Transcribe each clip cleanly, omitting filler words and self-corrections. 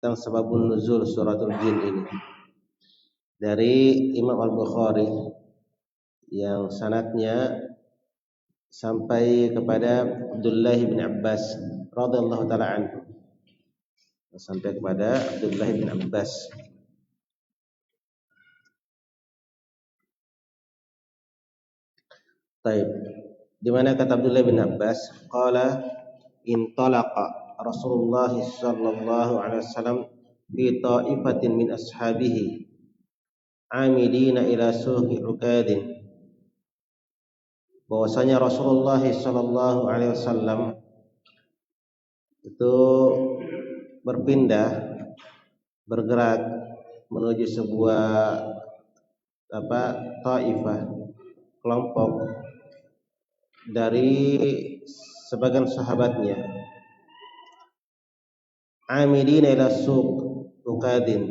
tentang sebabun nuzul suratul jin ini dari Imam Al-Bukhari yang sanadnya sampai kepada Abdullah bin Abbas radhiyallahu taala anhu, sampai kepada Abdullah bin Abbas. Baik, di mana kata Abdullah bin Abbas, qala intalaqa Rasulullah sallallahu alaihi wasallam fi ta'ifatin min ashabihi amidina ila suqi Ukadin, bahwasanya Rasulullah sallallahu alaihi wasallam itu bergerak menuju sebuah taifah, kelompok dari sebagian sahabatnya, amidina ila suq Ukadin,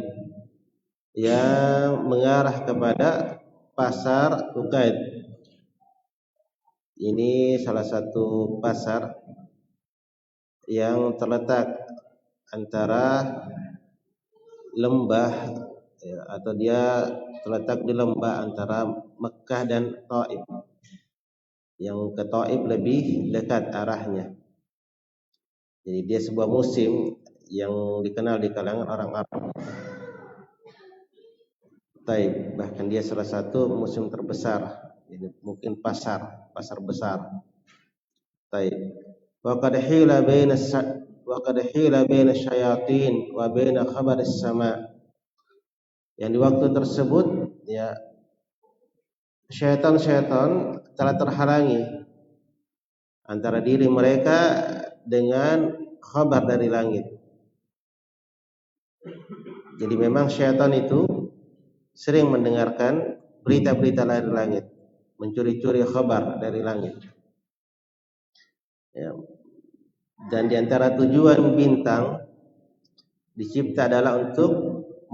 yang mengarah kepada pasar Ukaid. Ini salah satu pasar yang terletak antara lembah atau dia terletak di lembah antara Mekah dan Taif. Yang ke Taif lebih dekat arahnya. Jadi dia sebuah musim yang dikenal di kalangan orang Arab. Taif, bahkan dia salah satu musim terbesar. Jadi mungkin pasar besar. Taib. Wa qad hila baina syayatin wa baina khabar as-sama. Yang di waktu tersebut ya syaitan-syaitan telah terhalangi antara diri mereka dengan khabar dari langit. Jadi memang syaitan itu sering mendengarkan berita-berita dari langit, mencuri-curi khabar dari langit. Ya. Dan di antara tujuan bintang dicipta adalah untuk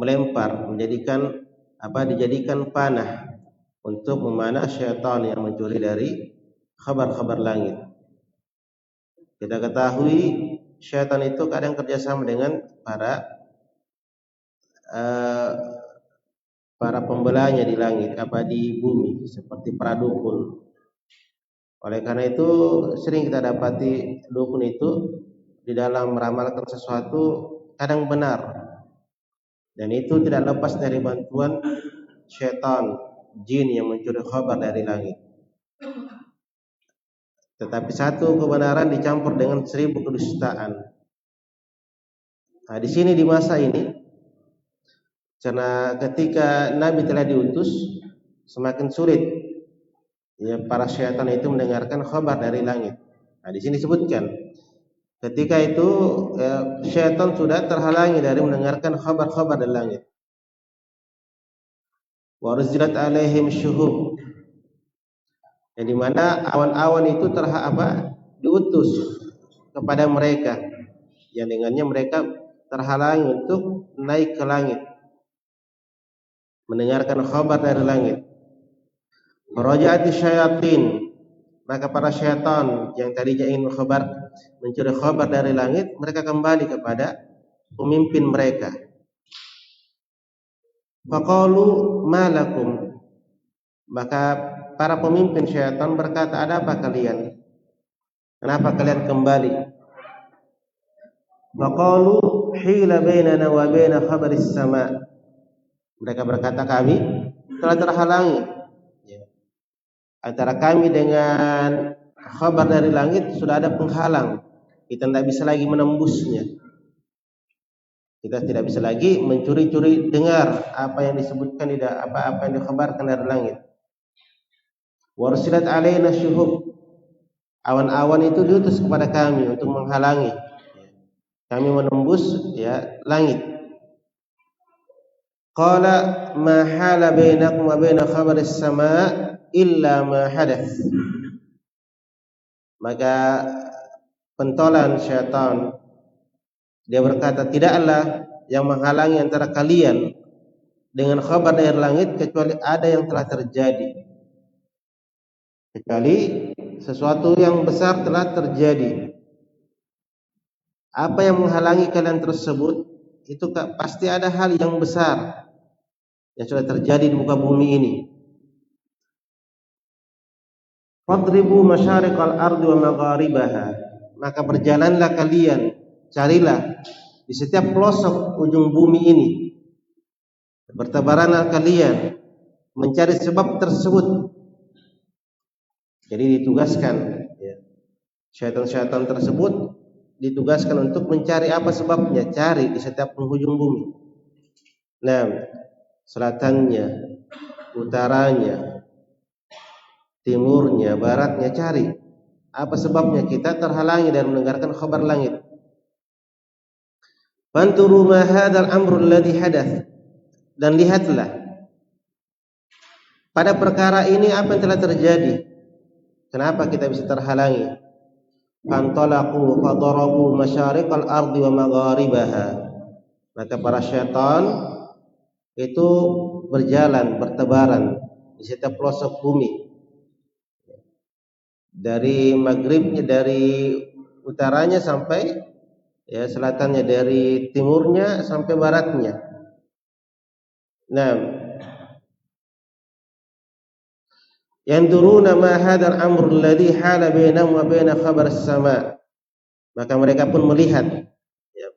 melempar, dijadikan panah untuk memanah syaitan yang mencuri dari khabar-khabar langit. Kita ketahui syaitan itu kadang kerjasama dengan para pembelanya di langit, di bumi, seperti para dukun. Oleh karena itu sering kita dapati dukun itu di dalam meramalkan sesuatu kadang benar, dan itu tidak lepas dari bantuan syaitan, jin yang mencuri khabar dari langit. Tetapi satu kebenaran dicampur dengan 1000 kedustaan. Nah, di sini di masa ini, karena ketika Nabi telah diutus, semakin sulit ya para syaitan itu mendengarkan khabar dari langit. Nah, di sini disebutkan ketika itu syaitan sudah terhalangi dari mendengarkan khabar-khabar dari langit. Wa ruzilat alaihim syuhub, yang dimana awan-awan itu diutus kepada mereka, yang dengannya mereka terhalangi untuk naik ke langit, mendengarkan khabar dari langit. Farajaati syayatin, maka para syaitan yang tadinya ingin mencuri khabar dari langit, mereka kembali kepada pemimpin mereka. Faqalu malakum, maka para pemimpin syaitan berkata, ada apa kalian? Kenapa kalian kembali? Faqalu hila bainana wa baina khabaris sama. Mereka berkata, kami telah terhalangi antara kami dengan khabar dari langit, sudah ada penghalang. Kita tidak bisa lagi menembusnya. Kita tidak bisa lagi mencuri-curi dengar apa yang disebutkan, apa yang dikhabarkan dari langit. Warsilat alaina syuhub, awan-awan itu diutus kepada kami untuk menghalangi kami menembus langit. Qala ma hala bainakum wa baina khabaris sama illa ma hadath. Maka pentolan syaitan, dia berkata, tidaklah yang menghalangi antara kalian dengan khabar dari langit kecuali ada yang telah terjadi, kecuali sesuatu yang besar telah terjadi. Apa yang menghalangi kalian tersebut? itu pasti ada hal yang besar yang sudah terjadi di muka bumi ini. Fadribu masyariqal ardi wa magharibaha, maka berjalanlah kalian, carilah di setiap pelosok ujung bumi ini, bertebaranlah kalian mencari sebab tersebut. Jadi ditugaskan, ya, syaitan-syaitan tersebut ditugaskan untuk mencari apa sebabnya, cari di setiap penghujung bumi. Nah, selatannya, utaranya, timurnya, baratnya, cari apa sebabnya kita terhalangi dari mendengarkan kabar langit. Fanturu ma hadzal amru alladhi hadath, dan lihatlah pada perkara ini apa yang telah terjadi. Kenapa kita bisa terhalangi? Fantalaqu fadarabu masyariqal ardi wa magharibaha, maka para syaitan itu berjalan, bertebaran di setiap pelosok bumi, dari maghribnya, dari utaranya sampai ya selatannya, dari timurnya sampai baratnya. Nah, yanduruna ma hadzal amru alladhi hala bainahum wa bain khabar as-sama, maka mereka pun melihat, ya,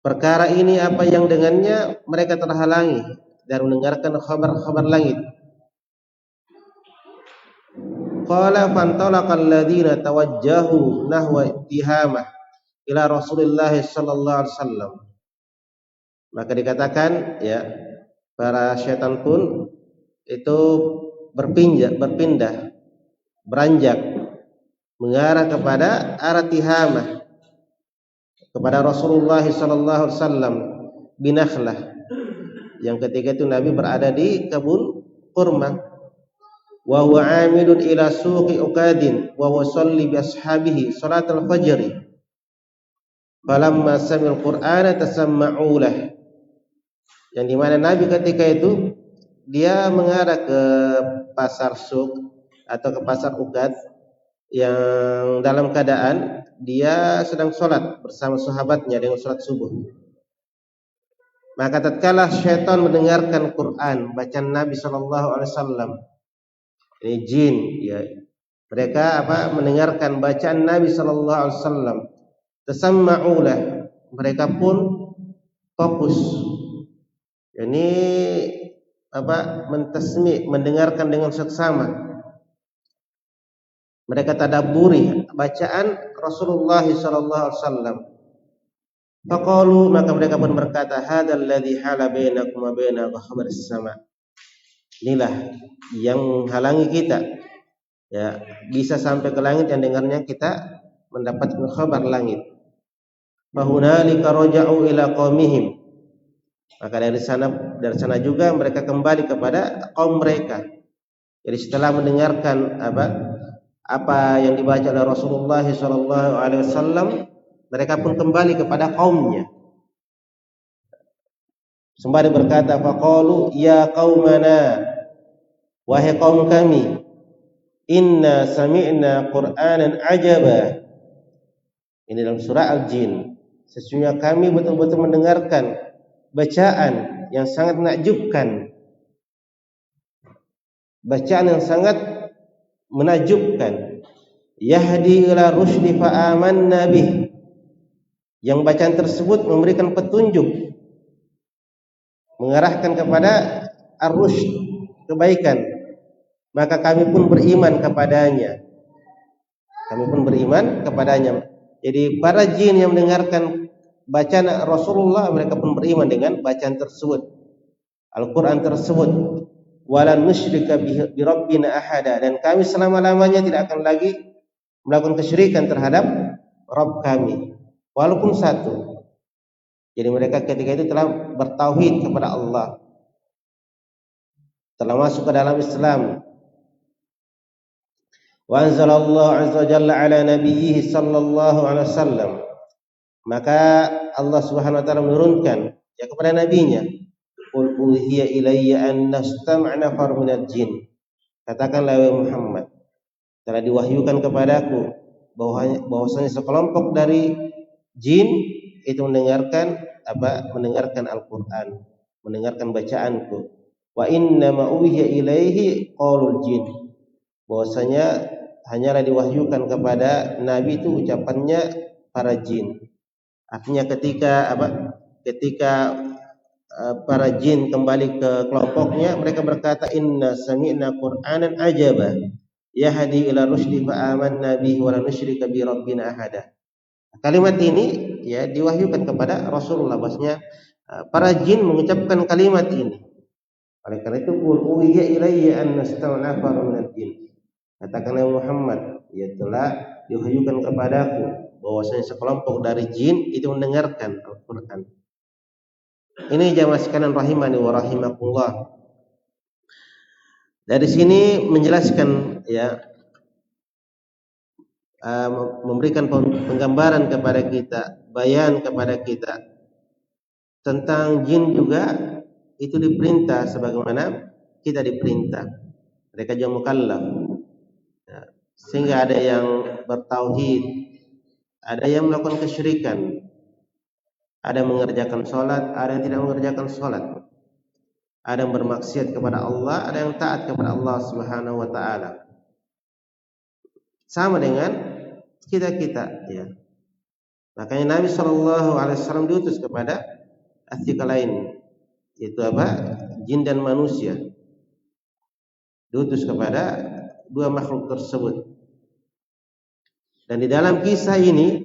perkara ini apa yang dengannya mereka terhalangi dari mendengarkan kabar-kabar langit. Qala fantalaqal ladzina tawajjahu nahwa ittihamah ila Rasulillah sallallahu alaihi wasallam, maka dikatakan, ya, para syaitan pun itu berpindah, beranjak mengarah kepada arah Tihamah, kepada Rasulullah sallallahu alaihi wasallam binakhlah, yang ketika itu Nabi berada di kebun kurma. Wa huwa amidun ila suqi Uqadin wa huwa sholli bi ashabihi salatul fajr. Falamma sami'al Qur'ana tasamma'u lah, yang dimana Nabi ketika itu dia mengarah ke pasar Suq atau ke pasar Uqad, yang dalam keadaan dia sedang sholat bersama sahabatnya dengan sholat subuh. Maka tatkala syaitan mendengarkan Quran bacaan Nabi sallallahu alaihi wasallam, ini jin, ya, mereka mendengarkan bacaan Nabi sallallahu alaihi wasallam, tasamma'ulah, mereka pun fokus, ini mentasmi', mendengarkan dengan seksama. Mereka tadabburi bacaan Rasulullah sallallahu alaihi wasallam. Faqalu, maka mereka pun berkata, hadzal ladzi hala bainakum wa baina khabar as-sama, inilah yang menghalangi kita, ya, bisa sampai ke langit, yang dengarnya kita mendapatkan kabar langit. Mahunalika raja'u ila qaumihim, maka dari sana juga mereka kembali kepada kaum mereka. Jadi setelah mendengarkan apa yang dibaca oleh Rasulullah sallallahu alaihi wasallam, mereka pun kembali kepada kaumnya. Sembari berkata, faqalu ya qaumana, wahai kaum kami, inna sami'na Qur'anan ajaba. Ini dalam surah Al-Jin. Sesungguhnya kami betul-betul mendengarkan bacaan yang sangat menakjubkan. Bacaan yang sangat menakjubkan. Yahdi ila rusydi fa amanna bih. Yang bacaan tersebut memberikan petunjuk, mengarahkan kepada ar-rusyd, kebaikan, maka kami pun beriman kepadanya. Jadi para jin yang mendengarkan bacaan Rasulullah, mereka pun beriman dengan bacaan tersebut, Al-Quran tersebut. Walan nusyrika bi rabbina ahada, dan kami selama-lamanya tidak akan lagi melakukan kesyirikan terhadap Rabb kami, walaupun satu. Jadi mereka ketika itu telah bertauhid kepada Allah, telah masuk ke dalam Islam. Wa anzalallahu azza wa jalla ala nabiyhi sallallahu alaihi wasallam, maka Allah Subhanahu wa taala menurunkan ya kepada nabinya, qul uhiya ilayya anna istama'na far minal jin, katakanlah wahai Muhammad, telah diwahyukan kepadaku bahwasanya sekelompok dari jin itu mendengarkan mendengarkan Al-Qur'an, mendengarkan bacaanku. Wa inna ma uhiya ilaihi qaulul jin. Bahwasanya hanyalah diwahyukan kepada nabi itu ucapannya para jin. Artinya ketika para jin kembali ke kelompoknya, mereka berkata, inna sami'na qur'anan ajaba yahdi ila rusdi fa amanna bihi wa la nusyrika bi rabbina ahada. Kalimat ini ya diwahyukan kepada Rasulullah, bahwasanya para jin mengucapkan kalimat ini. Oleh karena itu, qul uhiya ilayya an nasta'na minal jin. Katakanlah Muhammad, ya telah diwahyukan kepadaku bahwasanya sekelompok dari jin itu mendengarkan Al-Qur'an. Ini jamaah sekalian rahimani wa rahimakumullah. Dari sini menjelaskan ya, memberikan penggambaran kepada kita, bayan kepada kita tentang jin juga itu diperintah sebagaimana kita diperintah. Mereka juga mukallaf. Ya, sehingga ada yang bertauhid, ada yang melakukan kesyirikan, ada yang mengerjakan sholat, ada yang tidak mengerjakan sholat, ada yang bermaksiat kepada Allah, ada yang taat kepada Allah Subhanahu wa taala. Sama dengan kita ya. Makanya Nabi SAW diutus kepada athqalain, yaitu jin dan manusia. Diutus kepada dua makhluk tersebut. Dan di dalam kisah ini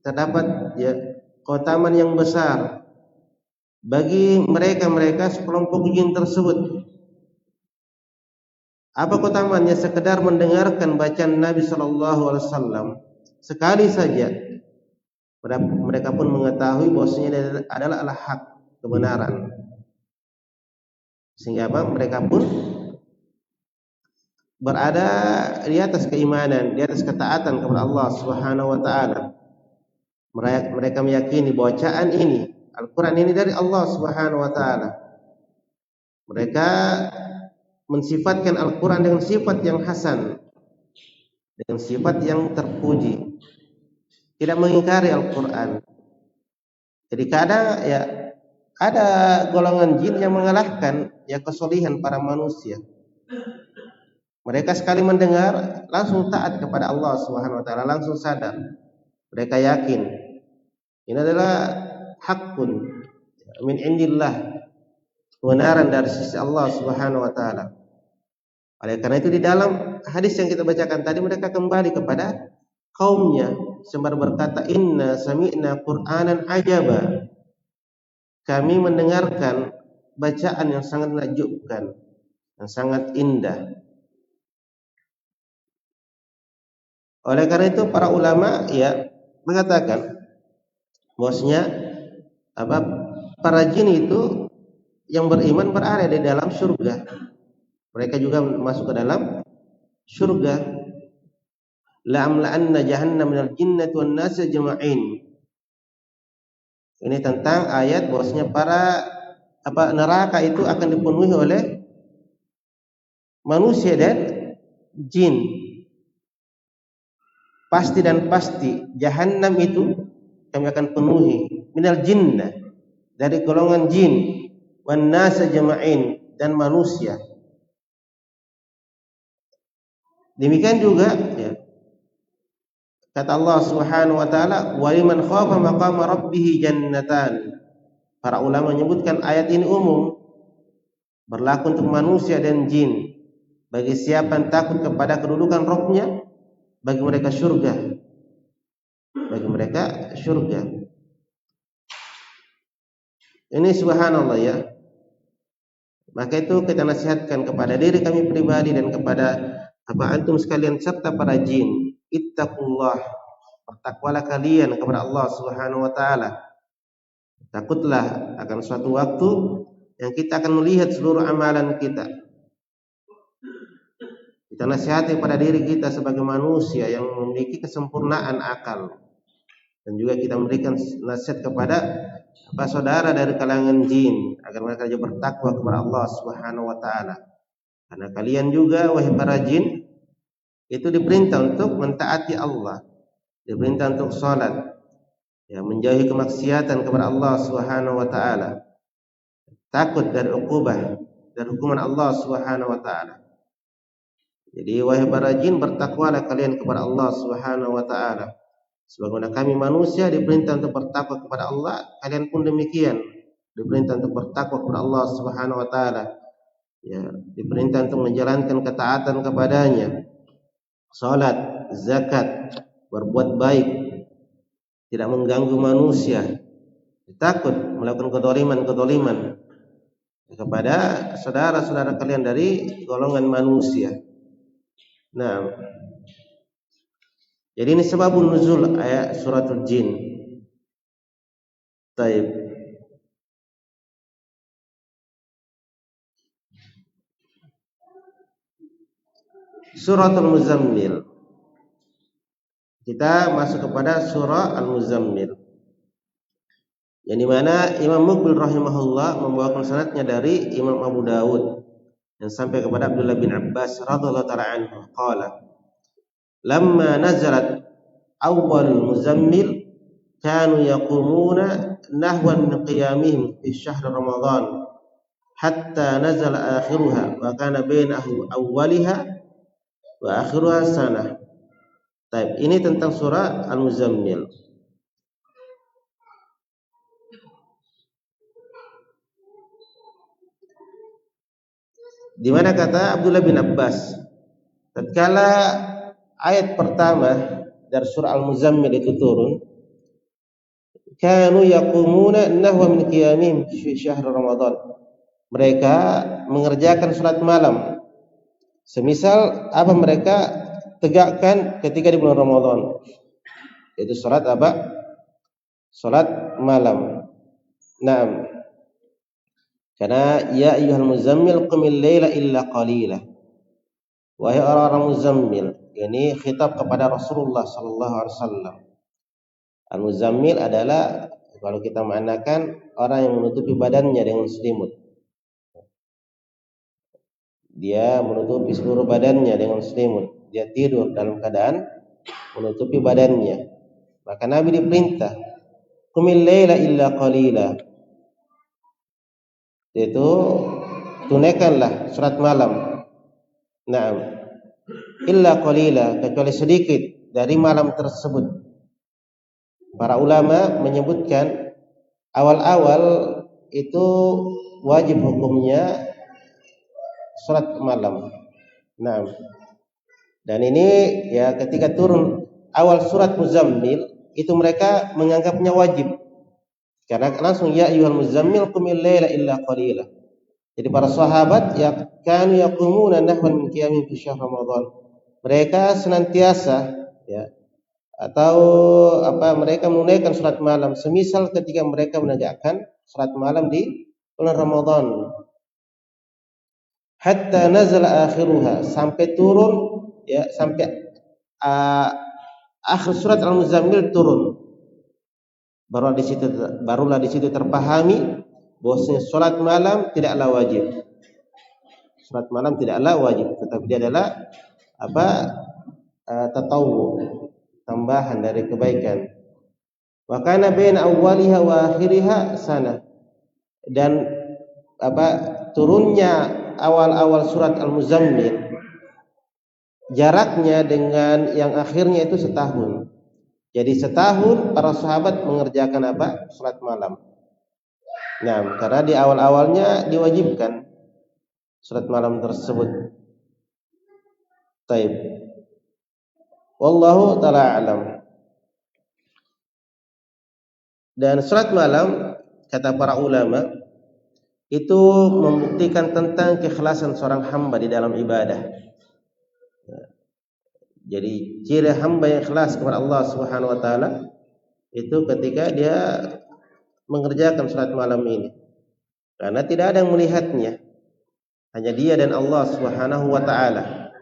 terdapat ya keutamaan yang besar bagi mereka sekelompok jin tersebut. Apa keutamaannya? Sekedar mendengarkan bacaan Nabi SAW sekali saja, mereka pun mengetahui bahwasanya adalah hak, kebenaran. Sehingga mereka pun berada di atas keimanan, di atas ketaatan kepada Allah Subhanahu wa taala. Mereka meyakini bacaan ini, Al-Qur'an ini dari Allah Subhanahu wa taala. Mereka mensifatkan Al-Qur'an dengan sifat yang hasan, dengan sifat yang terpuji. Tidak mengingkari Al-Qur'an. Jadi kadang ya ada golongan jin yang mengalahkan ya kesolihan para manusia. Mereka sekali mendengar langsung taat kepada Allah Subhanahu wa taala, langsung sadar. Mereka yakin ini adalah hakun min indillah, kebenaran dari sisi Allah Subhanahu wa taala. Oleh karena itu di dalam hadis yang kita bacakan tadi, mereka kembali kepada kaumnya sembari berkata, inna sami'na qur'anan ajaba. Kami mendengarkan bacaan yang sangat menakjubkan, yang sangat indah. Oleh karena itu para ulama ya mengatakan bahwasanya para jin itu yang beriman berada di dalam surga. Mereka juga masuk ke dalam surga. La'amla'anna jahannam minal jinnati wan nasi jama'in. Ini tentang ayat bahwasanya para neraka itu akan dipenuhi oleh manusia dan jin. Pasti dan pasti jahannam itu kami akan penuhi minal jinnah, dari golongan jin, wan nasi jama'in, dan manusia. Demikian juga ya, kata Allah Subhanahu wa taala, wa liman khafa maqama rabbih jannatan. Para ulama menyebutkan ayat ini umum, berlaku untuk manusia dan jin. Bagi siapa yang takut kepada kedudukan Rabbnya, bagi mereka surga. Bagi mereka surga. Ini subhanallah ya. Maka itu kita nasihatkan kepada diri kami pribadi dan kepada antum sekalian serta para jin. Ittaqullah, bertakwalah kalian kepada Allah Subhanahu wa taala. Takutlah akan suatu waktu yang kita akan melihat seluruh amalan kita. Kita nasihati pada diri kita sebagai manusia yang memiliki kesempurnaan akal, dan juga kita memberikan nasihat kepada saudara dari kalangan jin agar mereka juga bertakwa kepada Allah Subhanahu wa taala. Karena kalian juga wahai para jin itu diperintah untuk mentaati Allah, diperintah untuk salat, ya, menjauhi kemaksiatan kepada Allah Subhanahu wa taala, takut dari uqubah dan hukuman Allah Subhanahu wa taala. Jadi wahai para jin, bertakwalah kalian kepada Allah Subhanahu wa taala. Sebagaimana kami manusia diperintah untuk bertakwa kepada Allah, kalian pun demikian, diperintah untuk bertakwa kepada Allah Subhanahu wa taala. Ya, diperintah untuk menjalankan ketaatan kepadanya, salat, zakat, berbuat baik, tidak mengganggu manusia, takut melakukan kedoliman kepada saudara-saudara kalian dari golongan manusia. Nah, jadi ini sebabun nuzul ayat suratul jin. Taib. Suratul Muzammil. Kita masuk kepada surah Al-Muzammil. Yang dimana Imam Muqbil rahimahullah membawakan sanadnya dari Imam Abu Dawud dan sampai kepada Abdullah bin Abbas radhiyallahu ta'ala anhu qala lamma nazalat awwal muzammil kanu yaqumuna nahwan min qiyamihim fi syahr Ramadan hatta nazala akhiruha wa kana bainahu awwaliha wa akhiruha sanah. Baik, ini tentang surah Al-Muzammil. Di mana kata Abdullah bin Abbas, tatkala ayat pertama dari surah Al-Muzammil itu turun, kanu yaqumuna nahwa min qiyamihim fi syahr Ramadan. Mereka mengerjakan salat malam semisal apa mereka tegakkan ketika di bulan Ramadan. Itu salat apa? Salat malam. Naam. Karena ya ayyuhal muzammil qumil laila illa qalila. Wahai orang-orang muzammil, ini khitab kepada Rasulullah sallallahu alaihi wasallam. Al-muzammil adalah kalau kita maknakan orang yang menutupi badannya dengan selimut. Dia menutupi seluruh badannya dengan selimut. Dia tidur dalam keadaan menutupi badannya. Maka Nabi diperintah, qumil laila illa qalila. Yaitu tunaikanlah salat malam. Naam. Illa qalila, kecuali sedikit dari malam tersebut. Para ulama menyebutkan awal-awal itu wajib hukumnya salat malam. Naam. Dan ini ya ketika turun awal surat Muzammil itu mereka menganggapnya wajib. Karena langsung ya ayyuhal muzammil qumil laila illa qalila. Jadi para sahabat ya kanu yaqumuna nahwan min qiyamin fi syahr Ramadan. Mereka senantiasa ya atau mereka menunaikan salat malam semisal ketika mereka menegakkan salat malam di bulan Ramadan. Hatta nazala akhiruha, sampai turun ya sampai akhir surat Al-Muzammil turun. Barulah di situ terpahami bahwasanya salat malam tidaklah wajib. Salat malam tidaklah wajib, tetapi dia adalah tatawwu, tambahan dari kebaikan. Wa kana baina awwaliha wa akhiriha sana. Dan turunnya awal-awal surat Al-Muzammil jaraknya dengan yang akhirnya itu setahun. Jadi setahun para sahabat mengerjakan salat malam. Nah, karena di awal-awalnya diwajibkan salat malam tersebut. Taib. Wallahu ta'ala a'lam. Dan salat malam kata para ulama itu membuktikan tentang keikhlasan seorang hamba di dalam ibadah. Jadi ciri hamba yang ikhlas kepada Allah Subhanahu wa taala itu ketika dia mengerjakan salat malam ini. Karena tidak ada yang melihatnya. Hanya dia dan Allah Subhanahu wa taala.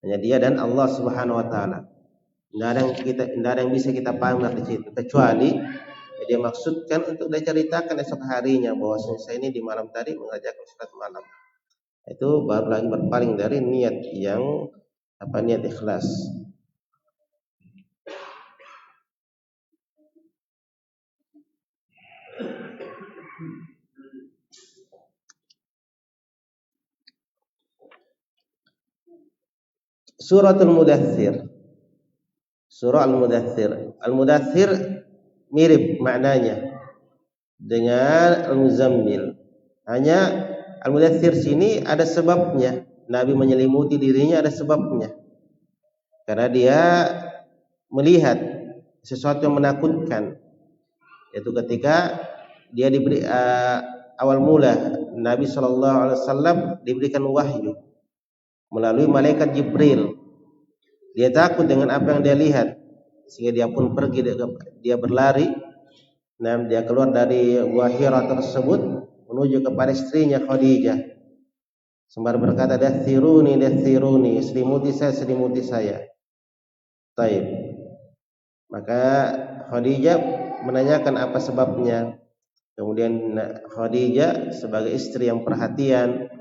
Hanya dia dan Allah Subhanahu wa taala. Tidak ada yang bisa kita pamer di situ kecuali dia maksudkan untuk diceritakan esok harinya bahwa saya ini di malam tadi mengerjakan salat malam. Itu baru lagi berpaling dari niat yang niat ikhlas. Suratul Mudaththir. Surah Al-Mudaththir. Al-Mudaththir mirip maknanya dengan Al-Muzammil. Hanya Al-Mudaththir sini ada sebabnya. Nabi menyelimuti dirinya ada sebabnya. Karena dia melihat sesuatu yang menakutkan. Yaitu ketika dia diberi awal mula Nabi SAW diberikan wahyu melalui malaikat Jibril. Dia takut dengan apa yang dia lihat, sehingga dia pun pergi, dia berlari. Nah, dia keluar dari Gua Hira tersebut menuju kepada istrinya Khadijah. Sembari berkata, dathiruni, dathiruni, selimuti saya. Taib. Maka Khadijah menanyakan apa sebabnya. Kemudian Khadijah sebagai istri yang perhatian,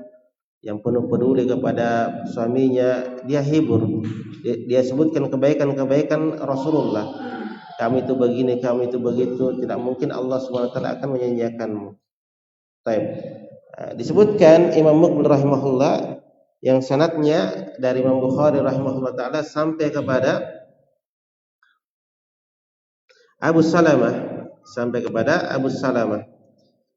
yang penuh peduli kepada suaminya, dia hibur. Dia sebutkan kebaikan-kebaikan Rasulullah. Kami itu begini, kami itu begitu. Tidak mungkin Allah SWT akan menyanyiakanmu. Taib. Disebutkan Imam Muqbil rahimahullah yang sanadnya dari Imam Bukhari rahimahullah taala sampai kepada Abu Salamah,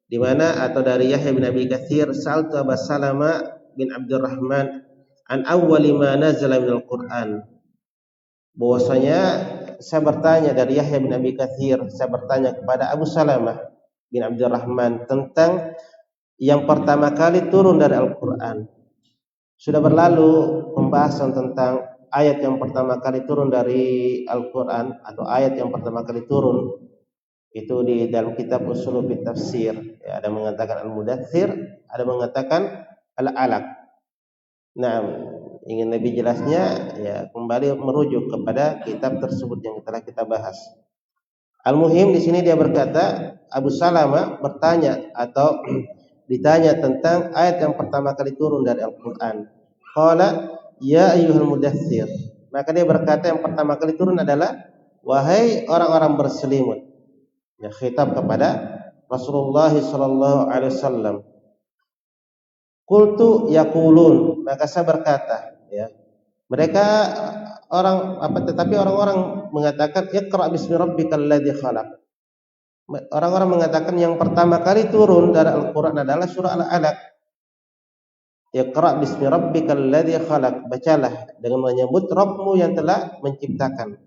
di mana atau dari Yahya bin Abi Katsir, sa'altu Abu Salamah bin Abdurrahman an awwali ma nazala minal Qur'an. Bahwasanya saya bertanya dari Yahya bin Abi Katsir, saya bertanya kepada Abu Salamah bin Abdurrahman tentang yang pertama kali turun dari Al-Qur'an. Sudah berlalu pembahasan tentang ayat yang pertama kali turun dari Al-Qur'an atau ayat yang pertama kali turun itu di dalam kitab Ushul Tafsir. Ya, ada mengatakan Al-Mudaththir, ada mengatakan Al-Alaq. Nah, ingin lebih jelasnya ya kembali merujuk kepada kitab tersebut yang telah kita bahas. Al-Muhim di sini dia berkata, Abu Salamah bertanya atau ditanya tentang ayat yang pertama kali turun dari Al-Qur'an. Qala ya ayyuhal mudaththir. Maka dia berkata yang pertama kali turun adalah wahai orang-orang berselimut. Ya, khitab kepada Rasulullah sallallahu alaihi wasallam. Qultu yaqulun, maka saya berkata, ya. Mereka tetapi orang-orang mengatakan iqra bismi rabbikal ladzi khalaq. Orang-orang mengatakan yang pertama kali turun dari Al-Qur'an adalah surah Al-Alaq. Iqra bismi rabbikal ladzi khalaq, bacalah dengan menyebut Rabbmu yang telah menciptakan.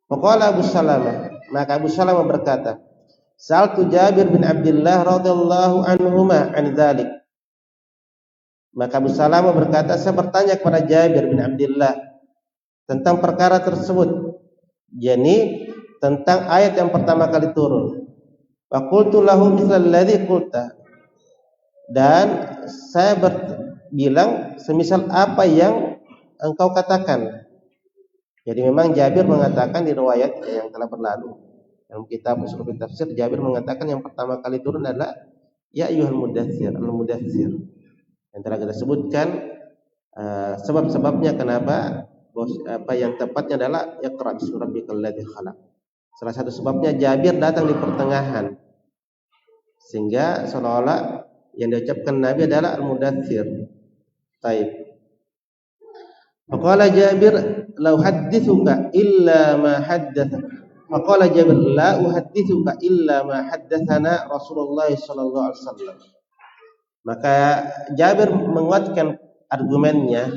Faqala Abu Salamah, maka Abu Salamah berkata, sa'altu Jabir bin Abdullah radhiyallahu anhuma an dzalik. Maka Abu Salamah berkata, saya bertanya kepada Jabir bin Abdullah tentang perkara tersebut, yakni tentang ayat yang pertama kali turun. Wa qultu lahu mithla alladhi qulta, dan saya bilang semisal apa yang engkau katakan. Jadi memang Jabir mengatakan di riwayat yang telah berlalu dalam kitab Ushul Tafsir, Jabir mengatakan yang pertama kali turun adalah ya ayyuhal mudaththir, al-mudaththir. Yang telah kita sebutkan sebab-sebabnya kenapa apa yang tepatnya adalah iqra bismi rabbikal ladzi khalaq. Salah satu sebabnya Jabir datang di pertengahan, sehingga seolah-olah yang diucapkan Nabi adalah al-mudaththir. Taib. Faqala Jabir la uhaddithuka illa ma haddatha. Faqala Jabir la uhaddithuka illa ma haddatsana Rasulullah sallallahu alaihi wasallam. Maka Jabir menguatkan argumennya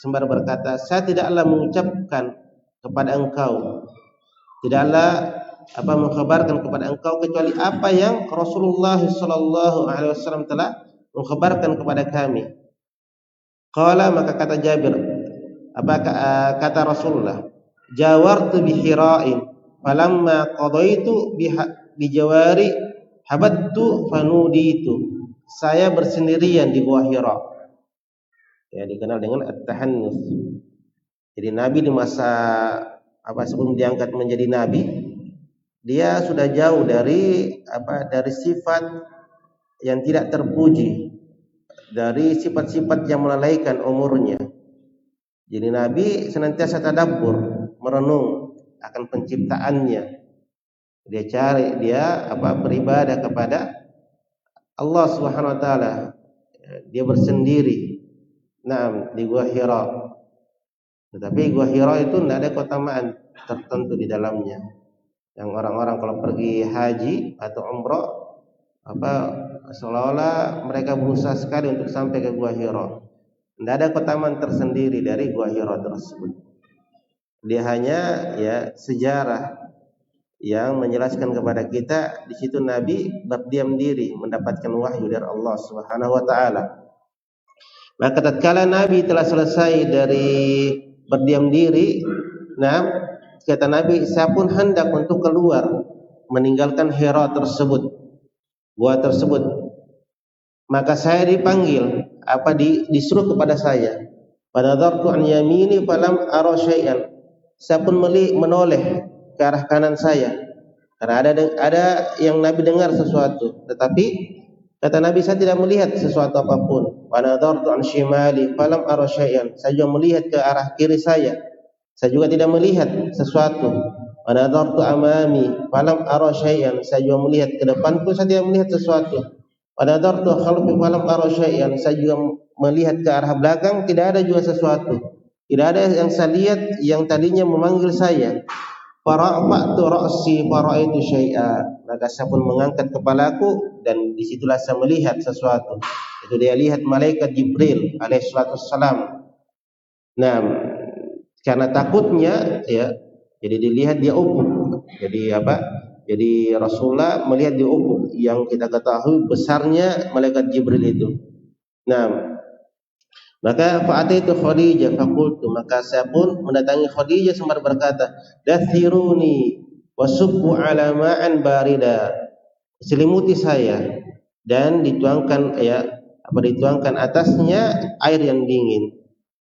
sembari berkata, saya tidaklah mengucapkan kepada engkau, tidaklah mengkhabarkan kepada engkau kecuali apa yang Rasulullah sallallahu alaihi wasallam telah mengkhabarkan kepada kami. Qala, maka kata Jabir, kata Rasulullah, jawartu bi Hira'in falamma qadaitu bi jawari habattu fanuditu. Saya bersendirian di Gua Hira. Ya, dikenal dengan at-tahannus. Jadi Nabi di masa sebelum diangkat menjadi nabi, dia sudah jauh dari sifat yang tidak terpuji, dari sifat-sifat yang melalaikan umurnya. Jadi Nabi senantiasa tadabbur, merenung akan penciptaannya. Dia beribadah kepada Allah Subhanahu wa taala. Dia bersendiri di Gua Hira. Tetapi Gua Hira itu tidak ada keutamaan tertentu di dalamnya. Yang orang-orang kalau pergi haji atau umrah seolah-olah mereka berusaha sekali untuk sampai ke Gua Hira. Tidak ada keutamaan tersendiri dari Gua Hira tersebut. Dia hanya sejarah yang menjelaskan kepada kita di situ Nabi berdiam diri mendapatkan wahyu dari Allah Subhanahu wa taala. Maka tatkala Nabi telah selesai dari berdiam diri, kata Nabi, saya pun hendak untuk keluar meninggalkan Hira tersebut, gua tersebut. Maka saya dipanggil, disuruh kepada saya. Fanadartu an yamini falam ara syai'an. Saya pun menoleh ke arah kanan saya. Karena ada yang Nabi dengar sesuatu, tetapi kata Nabi, saya tidak melihat sesuatu apapun. Fanadartu an shimali falam ara syai'an. Saya juga melihat ke arah kiri saya juga tidak melihat sesuatu. Fanadartu amami falam ara syai'an. Saya juga melihat ke depanku, saya tidak melihat sesuatu. Fanadartu khalfi falam ara syai'an. Saya juga melihat ke arah belakang, tidak ada juga sesuatu. Tidak ada yang saya lihat yang tadinya memanggil saya. Fara'fa'tu ra'si fara'aitu syai'a. Maka saya pun mengangkat kepalaku dan disitulah saya melihat sesuatu. Itu dia lihat malaikat Jibril alaihi salatu wassalam. Nah, karena takutnya jadi dilihat dia ufuk. Jadi Rasulullah melihat di ufuk yang kita ketahui besarnya malaikat Jibril itu. Nah, maka fa'ataitu Khadijah faqultu, maka saya pun mendatangi Khadijah sambil berkata, dathiruni wasubbu ala ma'an barida. Selimuti saya dan dituangkan dituangkan atasnya air yang dingin.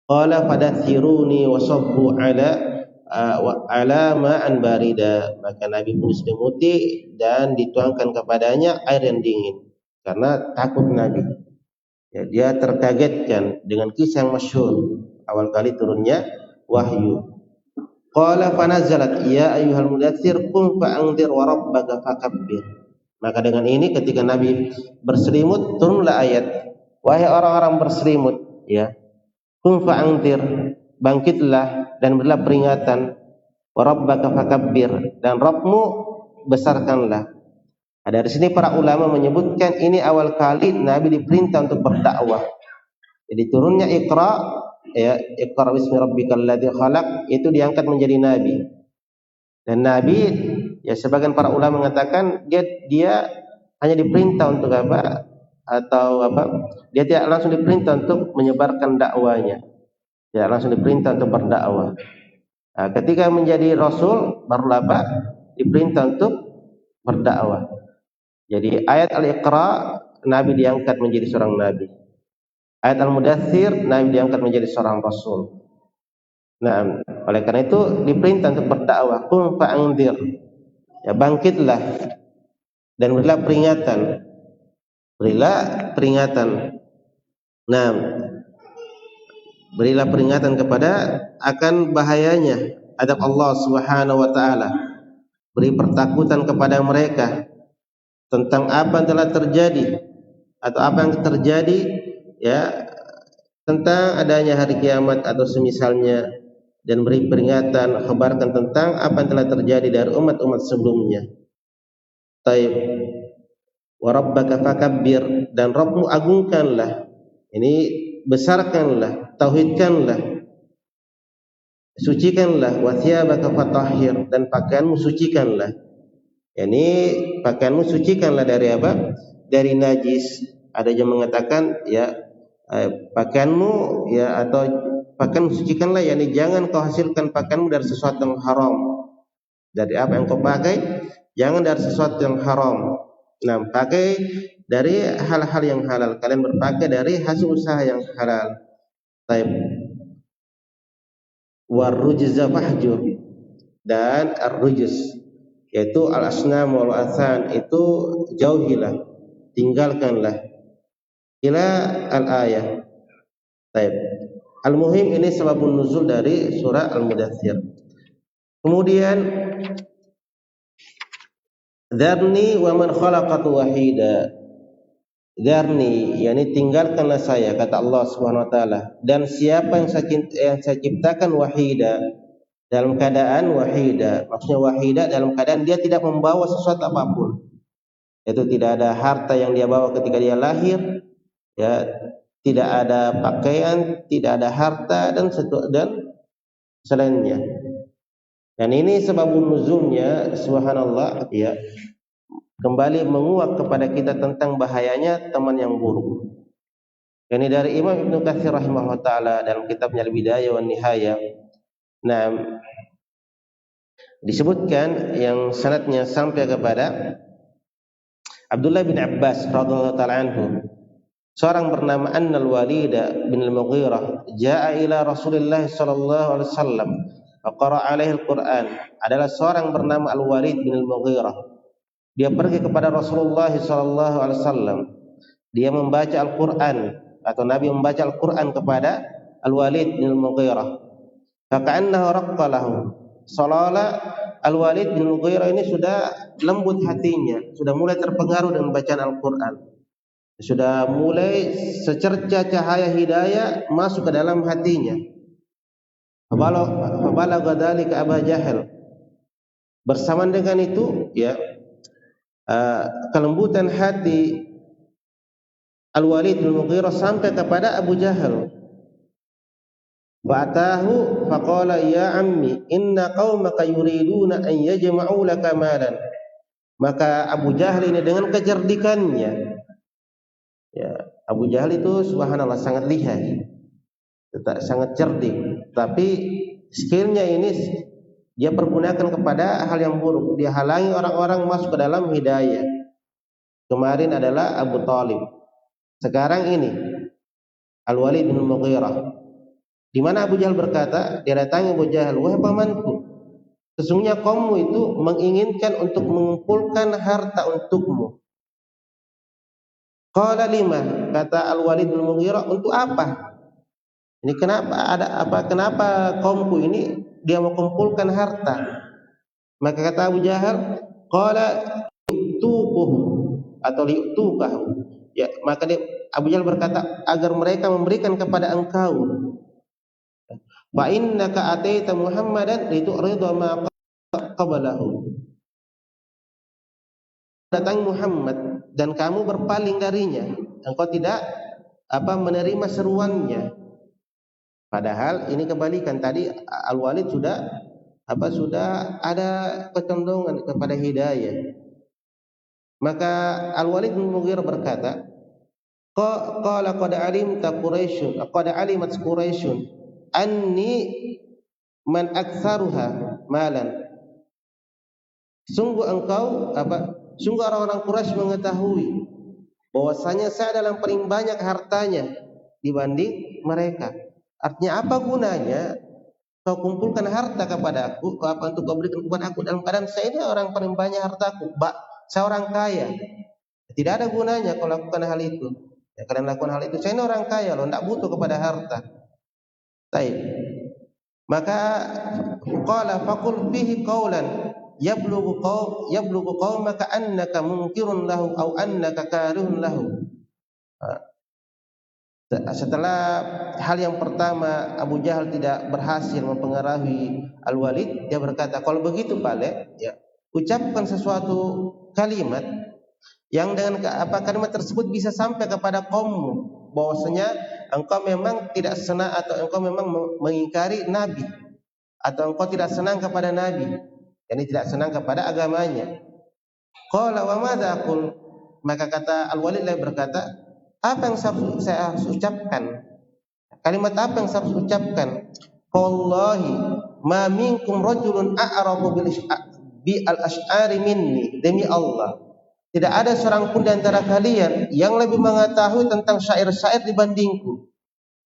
Qala fadathiruni wasubbu ala ma'an barida. Maka Nabi pun selimuti dan dituangkan kepadanya air yang dingin karena takut Nabi. Dia terkagetkan dengan kisah yang masyhur awal kali turunnya wahyu. Qala fanazalat ya ayyuhal mudaththir qum fa'anzir wa rabbaka fakabbir. Maka dengan ini ketika Nabi berselimut turunlah ayat, wahai orang-orang berselimut, qum fa'anzir, bangkitlah dan berilah peringatan, wa rabbaka fakabbir, dan Rabbmu besarkanlah. Dari sini para ulama menyebutkan ini awal kali Nabi diperintah untuk berdakwah. Jadi turunnya Iqra, Iqra bismi rabbikal ladzi khalaq, itu diangkat menjadi Nabi. Dan Nabi, sebagian para ulama mengatakan dia hanya diperintah untuk dia tidak langsung diperintah untuk menyebarkan dakwanya. Tidak langsung diperintah untuk berdakwah. Nah, ketika menjadi Rasul barulah diperintah untuk berdakwah. Jadi ayat Al-Iqra Nabi diangkat menjadi seorang Nabi. Ayat Al-Mudaththir Nabi diangkat menjadi seorang Rasul. Nah, oleh karena itu diperintah untuk berdakwah. Qum fa'anzir. Bangkitlah dan berilah peringatan. Berilah peringatan. Nah, berilah peringatan kepada akan bahayanya adab Allah Subhanahu wa taala. Beri pertakutan kepada mereka tentang apa yang telah terjadi atau apa yang terjadi tentang adanya hari kiamat atau semisalnya, dan beri peringatan, kabarkan tentang apa yang telah terjadi dari umat-umat sebelumnya. Taib. Wa rabbaka fakabbir, dan Rabbmu agungkanlah. Ini besarkanlah, tauhidkanlah, sucikanlah. Wa thiyabaka fatahhir, dan pakaianmu sucikanlah. Ini pakaianmu sucikanlah dari dari najis. Ada yang mengatakan pakaianmu atau pakaian sucikanlah, jangan kau hasilkan pakaianmu dari sesuatu yang haram. Dari apa yang kau pakai, jangan dari sesuatu yang haram. Nah, pakai dari hal-hal yang halal. Kalian berpakai dari hasil usaha yang halal. Taib. Warrujza fahjur, dan ar-rujz yaitu al-asnam wal athan, itu jauhilah, tinggalkanlah. Ila al-ayah. Baik. Al-muhim ini sebabun nuzul dari surah Al-Mudaththir. Kemudian dzarni wa man khalaqatu wahida. Darni, yakni tinggalkanlah saya, kata Allah Subhanahu wa taala. Dan siapa yang saya ciptakan wahida, dalam keadaan wahida, maksudnya wahida dalam keadaan dia tidak membawa sesuatu apapun. Itu tidak ada harta yang dia bawa ketika dia lahir, ya, tidak ada pakaian, tidak ada harta dan selainnya. Dan ini sebabun nuzulnya, subhanallah, ya, kembali menguak kepada kita tentang bahayanya teman yang buruk. Ini dari Imam Ibnu Katsir rahimahullah taala dalam kitabnya Al-Bidayah wan Nihayah. Nah, disebutkan yang sanadnya sampai kepada Abdullah bin Abbas radhiyallahu taala anhu. Seorang bernama Annal Walid bin Al-Mughirah jaa ila Rasulillah sallallahu alaihi wasallam faqara alaihi al-Qur'an. Adalah seorang bernama Al-Walid bin Al-Mughirah. Dia pergi kepada Rasulullah sallallahu alaihi wasallam. Dia membaca Al-Qur'an atau Nabi membaca Al-Qur'an kepada Al-Walid bin Al-Mughirah. Faka'annahu raqqa lahu. Seolah-olah Al-Walid bin Al-Mughirah ini sudah lembut hatinya, sudah mulai terpengaruh dengan bacaan Al-Qur'an. Sudah mulai secerca cahaya hidayah masuk ke dalam hatinya. Fabalagha dzalika Abu Jahal. Bersamaan dengan itu, ya, kelembutan hati Al-Walid bin Mughirah sampai kepada Abu Jahal. Fa'atahu faqala ya ammi inna qaumaka yuriduna an yajma'u laka malan. Maka Abu Jahal ini dengan kecerdikannya, ya, Abu Jahal itu subhanallah sangat lihai, sangat cerdik, tapi skillnya ini dia pergunakan kepada hal yang buruk. Dia halangi orang-orang masuk ke dalam hidayah. Kemarin adalah Abu Talib, sekarang ini Al-Walid bin Mughirah. Di mana Abu Jahal berkata, dia datangi Abu Jahal, wahai pamanku, sesungguhnya kaummu itu menginginkan untuk mengumpulkan harta untukmu. Qala lima, kata Al-Walid bin Mughirah, untuk apa? Ini kenapa kaumku ini dia mau kumpulkan harta? Maka kata Abu Jahal, qala tuquhu atau li'tukahu. Ya, maka Abu Jahal berkata, agar mereka memberikan kepada engkau. Fa innaka ataita Muhammadan litu'rida ma qablahu. Datang Muhammad dan kamu berpaling darinya. Engkau tidak menerima seruannya. Padahal ini kebalikan, tadi Al-Walid sudah ada kecenderungan kepada hidayah. Maka Al-Walid bin Mughirah berkata, qala qad alimat Quraisyun anni man aktsaruha malan. Sungguh orang-orang Quraisy mengetahui bahwasanya saya adalah paling banyak hartanya dibanding mereka. Artinya apa gunanya kau kumpulkan harta kepada aku, untuk kau berikan kepada aku dalam keadaan saya ini orang paling banyak hartaku, saya orang kaya. Tidak ada gunanya kau lakukan hal itu. Ya, kalian lakukan hal itu, saya ini orang kaya loh, tidak butuh kepada harta. Baik. Maka qala faqul fihi qawlan yablughu qaumaka annaka munkirun lahu aw annaka karihun lahu. Setelah hal yang pertama Abu Jahal tidak berhasil mempengaruhi Al-Walid, dia berkata, kalau begitu Bale, ya, ucapkan sesuatu kalimat yang dengan kalimat tersebut bisa sampai kepada kaummu bahwasanya engkau memang tidak senang atau engkau memang mengingkari Nabi atau engkau tidak senang kepada Nabi, yakni tidak senang kepada agamanya. Qala wa madza aqul, maka kata Al-Walid berkata, apa yang saya harus ucapkan? Kalimat apa yang saya harus ucapkan? Wallahi ma minkum rajulun a'rafu bi al-ash'ari minni, demi Allah tidak ada seorang pun di antara kalian yang lebih mengetahui tentang syair-syair dibandingku.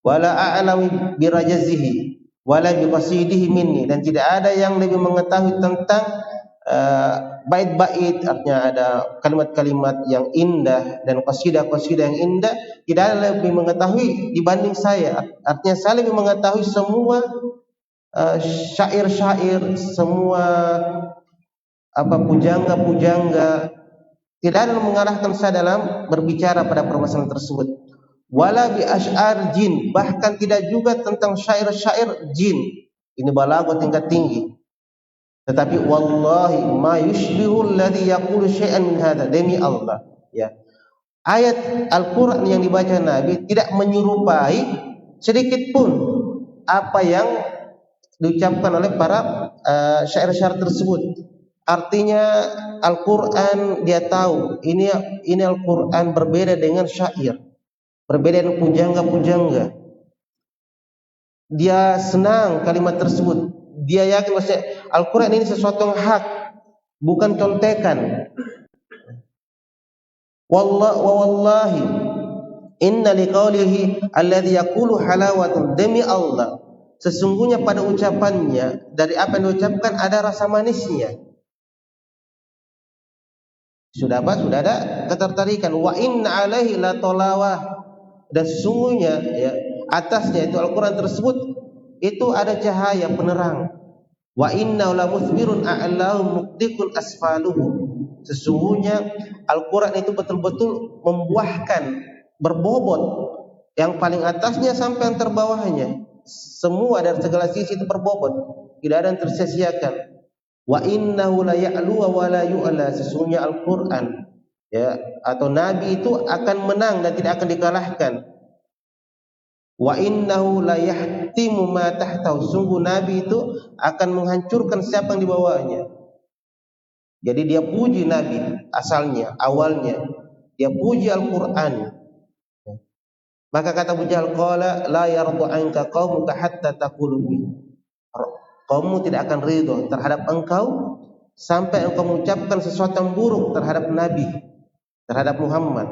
Wala a'lamu bi rajazihi wala bi qasidihi minni, dan tidak ada yang lebih mengetahui tentang bait-bait, artinya ada kalimat-kalimat yang indah dan qasidah-qasidah yang indah, tidak ada lebih mengetahui dibanding saya. Artinya saya lebih mengetahui semua syair-syair, semua pujangga-pujangga Tidak ada yang mengalahkan saya dalam berbicara pada permasalahan tersebut. Wala bi asy'ar jin, bahkan tidak juga tentang syair-syair jin. Ini balaghah tingkat tinggi. Tetapi wallahi ma yushbihu alladhi yaqulu syai'an min hadha, demi Allah, ya. Ayat Al-Qur'an yang dibaca Nabi tidak menyerupai sedikit pun apa yang diucapkan oleh para syair-syair tersebut. Artinya Al-Qur'an dia tahu ini Al-Qur'an berbeda dengan syair, berbeda dengan pujangga-pujangga. Dia senang kalimat tersebut. Dia yakin bahwa Al-Qur'an ini sesuatu yang hak, bukan contekan. Wallahi inna liqaulihi alladhi yaqulu halawatun, demi Allah sesungguhnya pada ucapannya dari apa yang diucapkan ada rasa manisnya. Sudah ada ketertarikan. Wa inna alaihi la talawah, dan sesungguhnya ya atasnya itu Al-Qur'an tersebut itu ada cahaya penerang. Wa inna la muthbirun a'lahu muqdiqun asfaluhu, sesungguhnya Al-Qur'an itu betul-betul membuahkan, berbobot, yang paling atasnya sampai yang terbawahnya. Semua dari segala sisi itu berbobot, tidak ada yang tersia-siakan. Wa innahu la ya'lu wa la yu'la, sesungguhnya Al-Qur'an ya atau Nabi itu akan menang dan tidak akan dikalahkan. Wa innahu la yahtimu ma tahtahu, sungguh Nabi itu akan menghancurkan siapa yang di bawahnya. Jadi dia puji Nabi asalnya, awalnya dia puji Al-Qur'an. Maka kata Abu Jahal, qala la yardu anka qaumuka hatta taqulu bi, kaummu tidak akan ridho terhadap engkau sampai engkau mengucapkan sesuatu yang buruk terhadap Nabi, terhadap Muhammad,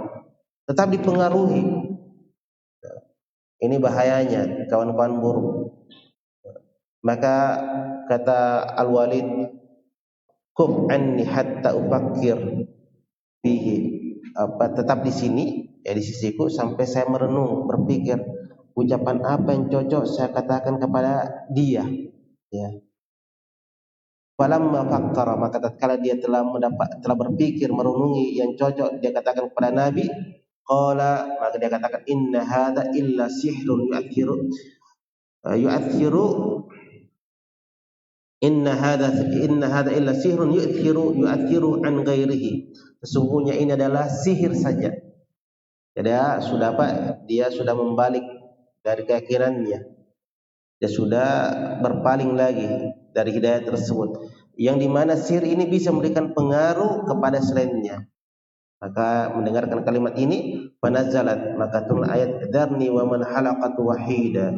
tetap dipengaruhi. Ini bahayanya kawan-kawan buruk. Maka kata Al-Walid, kuf anni hatta ufakkir fihi, tetap di sini ya di sisiku sampai saya merenung, berpikir ucapan apa yang cocok saya katakan kepada dia, ya. Falamma fakkara, maka tatkala dia telah berpikir, merenungi yang cocok dia katakan kepada Nabi, qala, maka dia katakan inna hadza illa sihrun yu'athiru inna hadza illa sihrun yu'athiru an ghairihi, sesungguhnya ini adalah sihir saja. Jadi dia sudah membalik dari keyakinannya, dia sudah berpaling lagi dari hidayah tersebut, yang dimana sihir ini bisa memberikan pengaruh kepada selainnya. Maka mendengarkan kalimat ini, panazzalat, maka turun ayat dzarni wa man halaqatu wahida,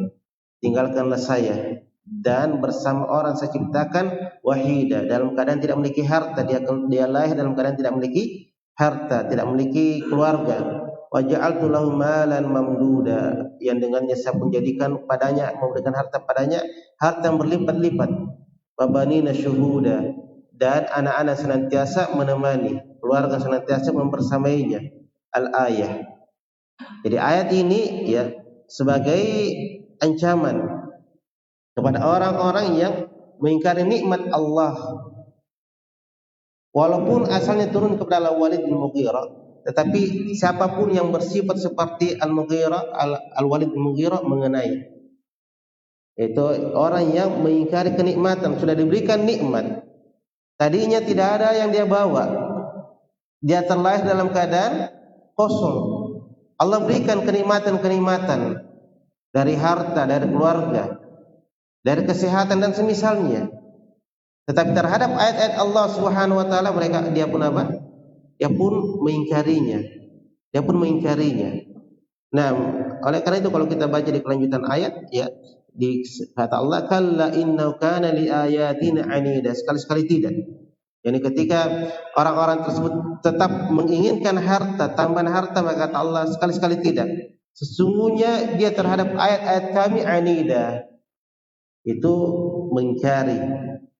tinggalkanlah saya dan bersama orang saya ciptakan wahida, dalam keadaan tidak memiliki harta. Dia lahir dalam keadaan tidak memiliki harta, tidak memiliki keluarga. Wa ja'altu lahu malan mamduda, yang dengannya saya menjadikan padanya, memberikan harta padanya, harta yang berlipat-lipat. Wa banina syuhuda, dan anak-anak senantiasa menemani, keluarga senantiasa membersamainya. Al-ayah. Jadi ayat ini ya sebagai ancaman kepada orang-orang yang mengingkari nikmat Allah. Walaupun asalnya turun kepada Al-Walid bin Mughirah, tetapi siapapun yang bersifat seperti Al-Walid bin Mughirah mengenai itu orang yang mengingkari kenikmatan, sudah diberikan nikmat, tadinya tidak ada yang dia bawa, dia terlahir dalam keadaan kosong. Allah berikan kenikmatan-kenikmatan dari harta, dari keluarga, dari kesehatan dan semisalnya. Tetapi terhadap ayat-ayat Allah Subhanahu wa taala dia pun apa? Dia pun mengingkarinya. Nah, oleh karena itu kalau kita baca di kelanjutan ayat ya, di kata Allah, kalla innahu kana li ayatina anida, sekali-sekali tidak. Yani ketika orang-orang tersebut tetap menginginkan harta, tambahan harta, maka kata Allah sekali-sekali tidak. Sesungguhnya dia terhadap ayat-ayat kami anida, itu mengingkari,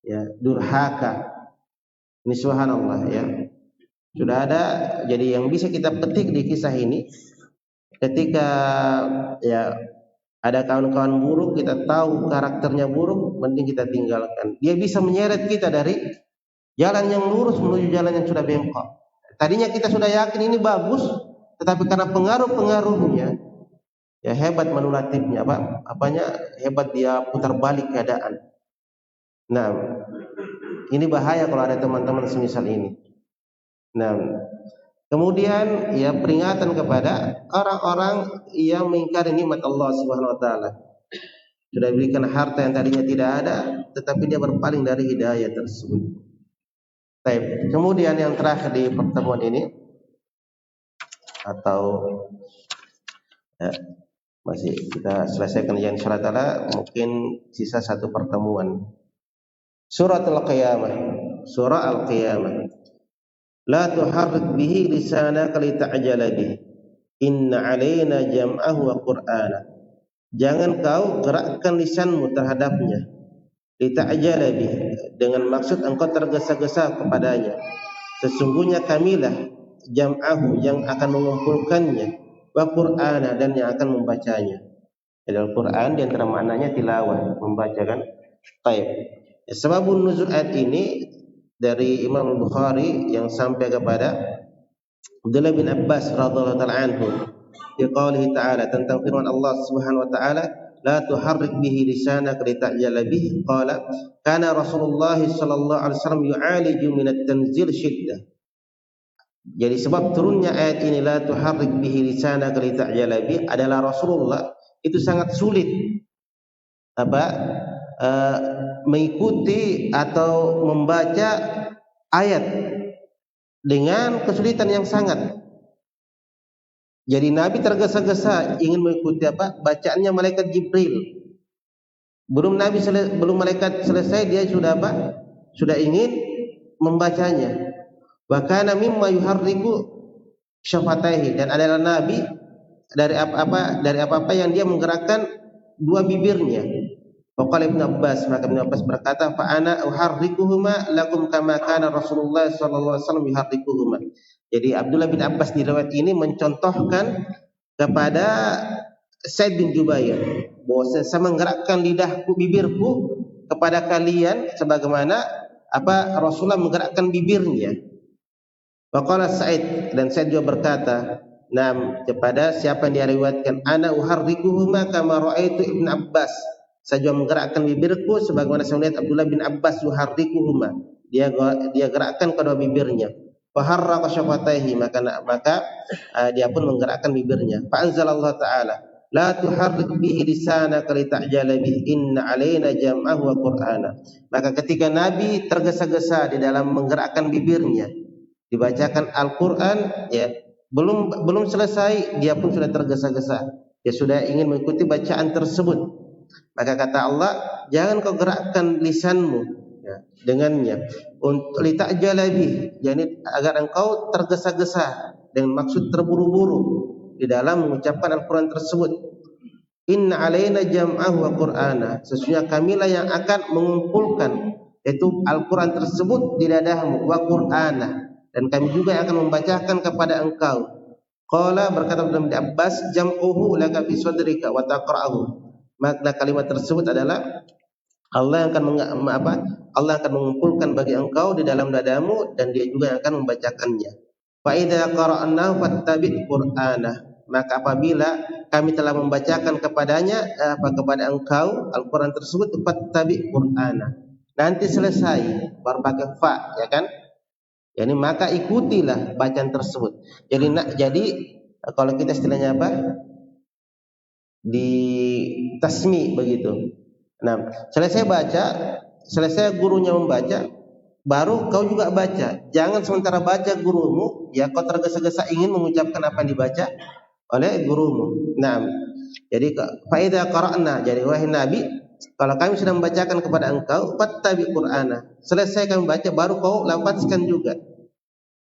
ya, durhaka. Ini subhanallah ya. Sudah ada, jadi yang bisa kita petik di kisah ini, ketika ya ada kawan-kawan buruk, kita tahu karakternya buruk, mending kita tinggalkan. Dia bisa menyeret kita dari jalan yang lurus menuju jalan yang sudah bengkok. Tadinya kita sudah yakin ini bagus, tetapi karena pengaruh-pengaruhnya, ya hebat manipulatifnya, hebat dia putar balik keadaan. Nah, ini bahaya kalau ada teman-teman semisal ini. Nah, kemudian ya peringatan kepada orang-orang yang mengingkari nikmat Allah Subhanahu wa taala. Sudah diberikan harta yang tadinya tidak ada, tetapi dia berpaling dari hidayah tersebut. Baik. Kemudian yang terakhir di pertemuan ini, atau ya, masih kita selesaikan yang insyaallah taala, mungkin sisa satu pertemuan. Surat Al-Qiyamah. Surah Al-Qiyamah. La tuharrik bihi lisanaka lita'jala bihi. Inna 'alaina jam'ahu wa qur'ana. Jangan kau gerakkan lisanmu terhadapnya. Lita'jala bihi, dengan maksud engkau tergesa-gesa kepadanya. Sesungguhnya kamilah jam'ahu, yang akan mengumpulkannya, wa qur'ana, dan yang akan membacanya. Jadi Al-Quran di antara maknanya tilawah, membacakan. Baik. Sebabun nuzul ayat ini dari Imam Bukhari yang sampai kepada Abdullah bin Abbas radhiyallahu taala anhu, di qaulihi ta'ala, tentang firman Allah Subhanahu wa taala, la tuharrik bihi lisanaka lita'jala bihi, qala kana Rasulullah sallallahu alaihi wasallam yu'aliju min at-tanzil shiddah. Jadi sebab turunnya ayat ini, la tuharrik bihi lisanaka lita'jala bihi, adalah Rasulullah itu sangat sulit mengikuti atau membaca ayat dengan kesulitan yang sangat. Jadi Nabi tergesa-gesa ingin mengikuti bacaannya malaikat Jibril. Belum malaikat selesai, dia sudah sudah ingin membacanya. Wa kana mimma yuharriku syafataihi, dan adalah Nabi dari apa-apa yang dia menggerakkan dua bibirnya. Faqala Ibnu Abbas, maka Ibnu Abbas berkata, fa ana uharrikuhuma lakum kama kana Rasulullah sallallahu alaihi wasallam yuharrikuhuma. Jadi Abdullah bin Abbas di riwayat ini mencontohkan kepada Sa'id bin Jubair bahwa saya menggerakkan lidahku, bibirku kepada kalian sebagaimana Rasulullah menggerakkan bibirnya. Faqala Sa'id, dan Sa'id juga berkata, kepada siapa yang diriwayatkan, ana uharrikuhuma kama raaitu Ibnu Abbas, saya juga menggerakkan bibirku sebagaimana saya melihat Abdullah bin Abbas yuharrikuhuma, dia gerakkan kedua bibirnya. Faharraqa syafataihi, maka dia pun menggerakkan bibirnya. Fa anzalallahu ta'ala, la tuharrik bihi lisanaka lita'jala bihi, inna 'alaina jam'ahu wa qur'ana. Maka ketika Nabi tergesa-gesa di dalam menggerakkan bibirnya, dibacakan Al-Qur'an, ya, belum selesai dia pun sudah tergesa-gesa. Dia sudah ingin mengikuti bacaan tersebut. Maka kata Allah, jangan kau gerakkan lisanmu, ya, dengannya, untuk lita'jala bih, yani agar engkau tergesa-gesa dengan maksud terburu-buru di dalam mengucapkan Al-Quran tersebut. Inna 'alaina jam'ahu wa qur'ana, sesungguhnya kamilah yang akan mengumpulkan yaitu Al-Quran tersebut di dadahmu, wa qur'ana, dan kami juga yang akan membacakan kepada engkau. Qala, berkata Ibnu Abbas, jam'uhu laka fi sadrika wa taqra'uhu. Makna kalimat tersebut adalah Allah yang akan mengumpulkan bagi engkau di dalam dadamu, dan dia juga yang akan membacakannya. Fa idza qara'nahu fattabi' qur'ana, maka apabila kami telah membacakan kepada engkau Al-Qur'an tersebut, fattabi' qur'ana, nanti selesai baru pakai fa, ya kan? Yani maka ikutilah bacaan tersebut. Jadi kalau kita istilahnya di tasmi begitu. Selesai gurunya membaca, baru kau juga baca. Jangan sementara baca gurumu, ya kau tergesa-gesa ingin mengucapkan apa yang dibaca oleh gurumu. Jadi fa idza qara'na, jadi wahai Nabi, kalau kami sudah membacakan kepada engkau, fattabi qur'ana, selesai kami baca baru kau lafazkan juga.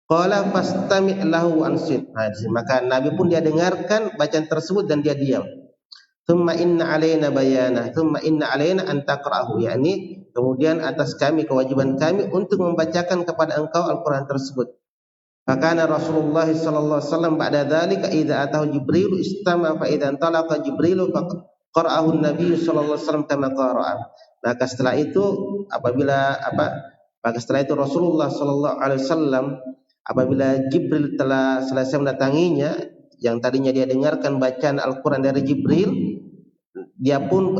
Qala fastami' lahu ansit. Maka Nabi pun dia dengarkan bacaan tersebut dan dia diam. Thumma inna 'alaina bayana, thumma inna 'alaina an taqra'ahu, yakni kemudian atas kami, kewajiban kami untuk membacakan kepada engkau Al-Qur'an tersebut. Fakana Rasulullah sallallahu alaihi wasallam ba'da dzalika idza atahu Jibril istama fa idza talaqa Jibril faqara'ahu an-nabiy sallallahu alaihi wasallam kama qara'a. Maka setelah itu Rasulullah sallallahu alaihi wasallam Apabila Jibril telah selesai mendatanginya, yang tadinya dia dengarkan bacaan Al-Quran dari Jibril, dia pun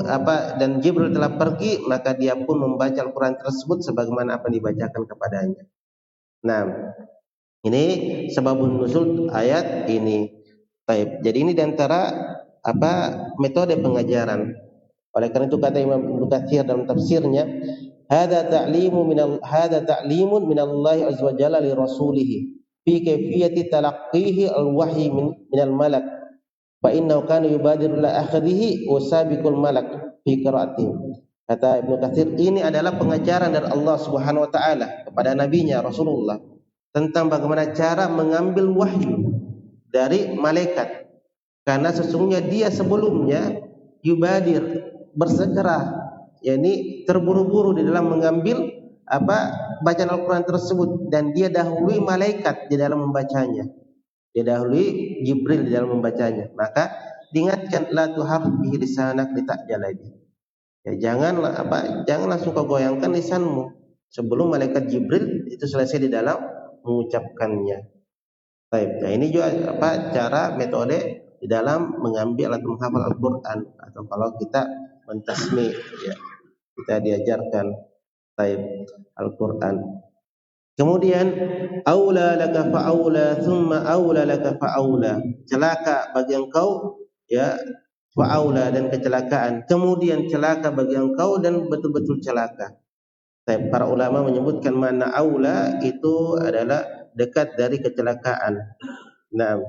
dan Jibril telah pergi, maka dia pun membaca Al-Quran tersebut sebagaimana apa yang dibacakan kepadanya. Nah, ini sebabun nuzul ayat ini. Baik. Jadi ini diantara metode pengajaran. Oleh karena itu kata Imam Ibnu Katsir dalam tafsirnya, hada ta'limun min Allah azza wa jalla li rasulih fi kayfiyati talaqqihi al-wahyi min al-malak. Fa innahu kana yubadiru la akhadhihi wa sabiqul malak fi qira'atihi. Kata Ibnu Katsir, ini adalah pengajaran dari Allah Subhanahu wa taala kepada nabinya Rasulullah tentang bagaimana cara mengambil wahyu dari malaikat, karena sesungguhnya dia sebelumnya yubadir, bersegera, yakni terburu-buru di dalam mengambil bacaan Al-Quran tersebut, dan dia dahului malaikat di dalam membacanya, dia dahului Jibril di dalam membacanya. Maka diingatkan, la tuharrik bihi lisanak litajala bihi, ya jangan langsung kau goyangkan lisanmu sebelum malaikat Jibril itu selesai di dalam mengucapkannya. Baik, nah ini juga cara metode di dalam mengambil atau menghafal Al-Quran, atau kalau kita mentasmi, ya, kita diajarkan Al-Quran. Kemudian aula laka fa'aula thumma aula laka fa'aula, celaka bagi engkau, ya, fa'aula dan kecelakaan, kemudian celaka bagi engkau dan betul-betul celaka. Para ulama menyebutkan makna aula itu adalah dekat dari kecelakaan. Nah,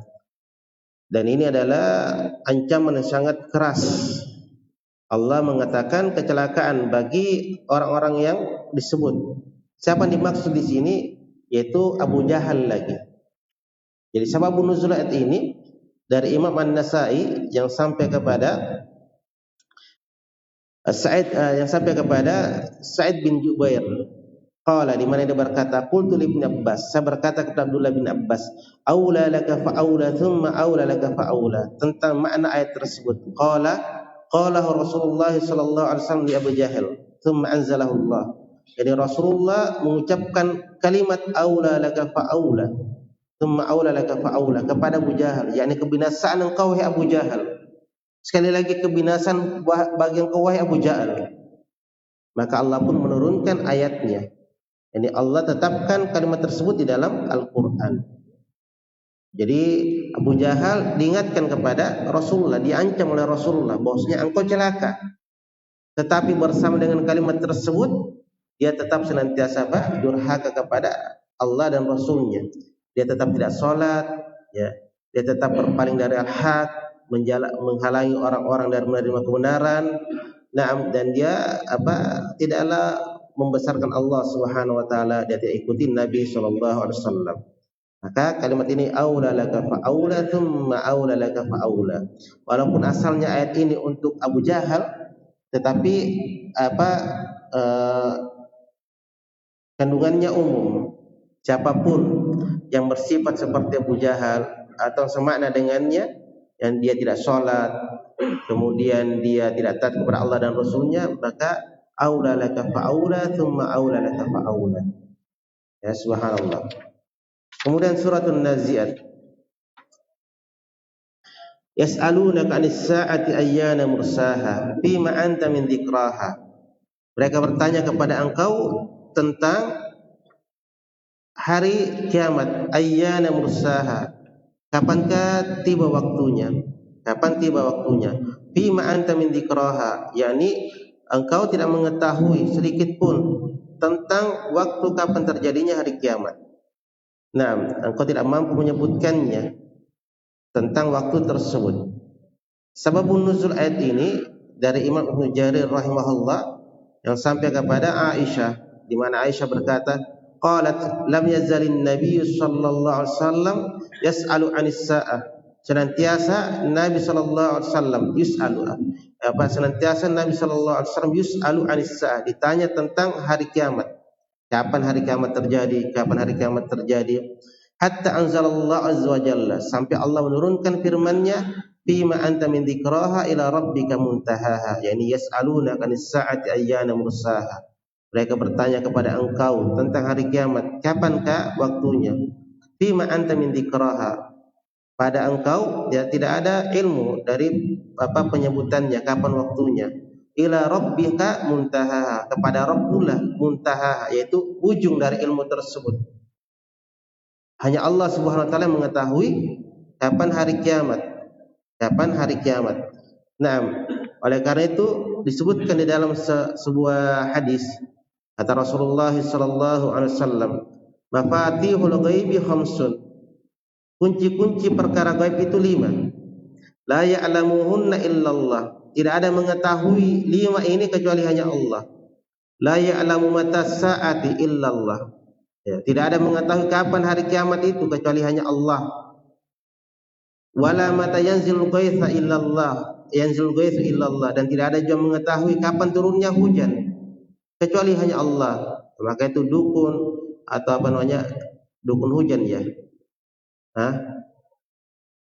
dan ini adalah ancaman yang sangat keras. Allah mengatakan kecelakaan bagi orang-orang yang disebut. Siapa yang dimaksud di sini? Yaitu Abu Jahal lagi. Jadi sababun nuzul ayat ini dari Imam An-Nasa'i yang sampai kepada Sa'id bin Jubair. Qala, di mana dia berkata, qultu li Ibnu Abbas, saya berkata kepada Abdullah bin Abbas, aula laka fa aula thumma aula laka fa aula, tentang makna ayat tersebut. Qala Rasulullah sallallahu alaihi wasallam li Abu Jahal, thumma anzalahu Allah. Jadi Rasulullah mengucapkan kalimat aula laka fa aula, thumma aula laka fa aula kepada Abu Jahal, yakni kebinasaan engkau wahai Abu Jahal. Sekali lagi, kebinasaan bagi engkau wahai Abu Jahal. Maka Allah pun menurunkan ayatnya. Ini Allah tetapkan kalimat tersebut di dalam Al-Quran. Jadi Abu Jahal diingatkan kepada Rasulullah, diancam oleh Rasulullah bahwasanya engkau celaka. Tetapi bersama dengan kalimat tersebut, dia tetap senantiasa durhaka kepada Allah dan Rasulnya. Dia tetap tidak sholat, ya. Dia tetap berpaling dari al-haq, menghalangi orang-orang dari menerima kebenaran. Nah, dan dia tidaklah membesarkan Allah Subhanahu wa taala, dia tidak ikuti Nabi sallallahu alaihi wasallam. Maka kalimat ini aula laka fa aula thumma aula laka fa aula. Walaupun asalnya ayat ini untuk Abu Jahal, tetapi kandungannya umum. Siapapun yang bersifat seperti Abu Jahal atau semakna dengannya, yang dia tidak sholat, kemudian dia tidak taat kepada Allah dan Rasulnya, maka aula laka fa'aula thumma aula laka fa'aula. Ya, subhanallah. Kemudian suratul Nazi'at. Yas'alunaka 'anis sa'ati ayyana mursaha fima anta min dzikraha. Mereka bertanya kepada engkau tentang hari kiamat, ayyana mursaha. Kapankah tiba waktunya? Kapan tiba waktunya? Fima anta min dzikraha, yakni engkau tidak mengetahui sedikit pun tentang waktu kapan terjadinya hari kiamat. Nah, engkau tidak mampu menyebutkannya tentang waktu tersebut. Sababun nuzul ayat ini dari Imam Ibnu Jarir rahimahullah yang sampai kepada Aisyah, di mana Aisyah berkata, qalat lam yazalin nabiy sallallahu alaihi wasallam yas'alu 'anis sa'ah. Senantiasa Nabi sallallahu alaihi wasallam senantiasa Nabi sallallahu alaihi wasallam yus'alu 'anis sa'ah, ditanya tentang hari kiamat. Kapan hari kiamat terjadi? Kapan hari kiamat terjadi? Hatta anzalallahu azza wa jalla, sampai Allah menurunkan firman-Nya, fima anta min dzikraha ila rabbika muntahaha, yakni yas'alunaka 'anis sa'ati ayyana mursaha. Mereka bertanya kepada engkau tentang hari kiamat, kapankah waktunya? fima anta min dzikraha, pada engkau ya tidak ada ilmu dari apa penyebutannya, kapan waktunya. Ila rabbika muntaha, kepada Rabbulah muntaha, yaitu ujung dari ilmu tersebut. Hanya Allah Subhanahu wa taala mengetahui kapan hari kiamat. Kapan hari kiamat. Nah, oleh karena itu disebutkan di dalam sebuah hadis kata Rasulullah sallallahu alaihi wasallam, mafatihul ghaibi khamsun, kunci-kunci perkara gaib itu 5. La ya'lamuhunna illallah, tidak ada mengetahui 5 ini kecuali hanya Allah. La ya'lamu mata sa'ati illallah, ya, tidak ada mengetahui kapan hari kiamat itu kecuali hanya Allah. Wala mata yanzilul ghaitsa illallah, yanzilul ghaitsu illallah, dan tidak ada juga mengetahui kapan turunnya hujan kecuali hanya Allah. Maka itu dukun atau apa namanya, dukun hujan ya,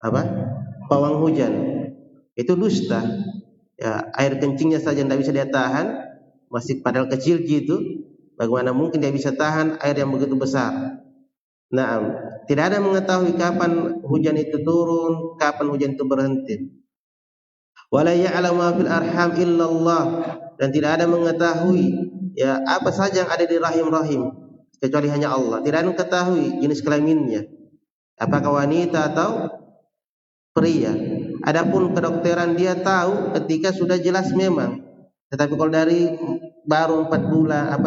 apa, pawang hujan, itu dusta ya. Air kencingnya saja tidak bisa dia tahan, masih padahal kecil gitu, bagaimana mungkin dia bisa tahan air yang begitu besar. Nah, tidak ada mengetahui kapan hujan itu turun, kapan hujan itu berhenti. Wala ya'lamu ma fil arham illallah, dan tidak ada mengetahui ya apa saja yang ada di rahim-rahim kecuali hanya Allah. Tidak ada mengetahui jenis kelaminnya, apakah wanita atau pria. Adapun kedokteran dia tahu ketika sudah jelas memang. Tetapi kalau dari baru 4 bulan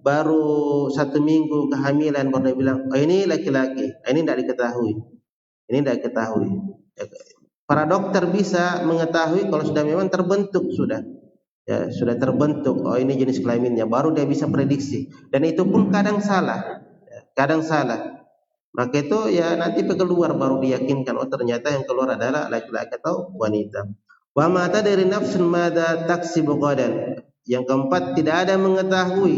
baru 1 minggu kehamilan baru dia bilang, oh ini laki-laki, ini tidak diketahui. Ini tidak diketahui. Para dokter bisa mengetahui kalau sudah memang terbentuk sudah. Ya, sudah terbentuk, oh ini jenis kelaminnya, baru dia bisa prediksi. Dan itu pun kadang salah. Ya, kadang salah. Maka itu ya nanti keluar baru diyakinkan, oh ternyata yang keluar adalah laki-laki atau wanita. Wa ma tadri nafsun madza taksibu ghadan. Yang keempat, tidak ada mengetahui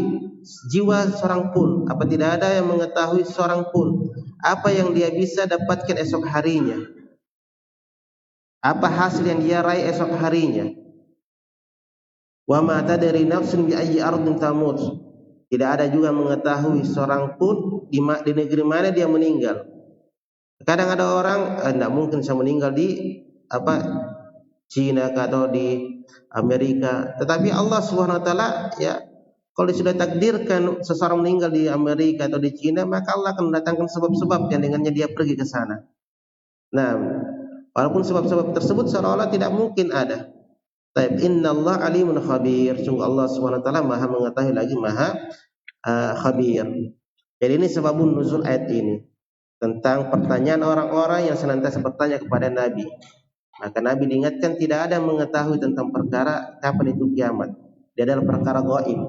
jiwa seorang pun, apa tidak ada yang mengetahui seorang pun apa yang dia bisa dapatkan esok harinya, apa hasil yang dia raih esok harinya. Wa ma tadri nafsun bi ayyi ardin tamut. Tidak ada juga mengetahui seorang pun di negeri mana dia meninggal. Kadang ada orang tidak mungkin saya meninggal di Cina atau di Amerika, tetapi Allah Subhanahu wa taala ya, kalau sudah takdirkan seseorang meninggal di Amerika atau di Cina, maka Allah akan mendatangkan sebab-sebab yang dengannya dia pergi ke sana. Nah, walaupun sebab-sebab tersebut seolah-olah tidak mungkin ada. Taib, innallaha alimun khabir. Sungguh Allah Subhanahu wa taala Maha mengetahui lagi Maha khabir. Jadi ini sebabun nuzul ayat ini, tentang pertanyaan orang-orang yang senantiasa bertanya kepada Nabi. Maka Nabi diingatkan tidak ada mengetahui tentang perkara kapan itu kiamat. Dia adalah perkara gaib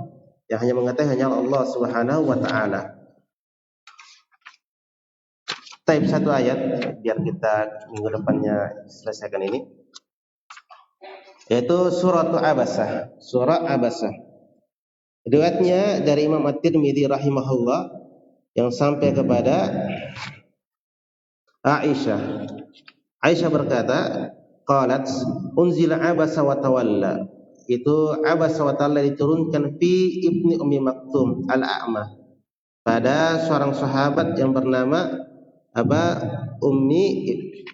yang hanya mengetahui hanya Allah Subhanahu wa taala. Taib, 1 ayat biar kita minggu depannya selesaikan ini, yaitu surah Abasah. Surah Abasah. Riwayatnya dari Imam At-Tirmidzi rahimahullah yang sampai kepada Aisyah. Aisyah berkata, qalat unzila Abasa wa tawalla. Itu Abasa wa tawalla diturunkan fi Ibni Ummi Maktum al-A'ma, pada seorang sahabat yang bernama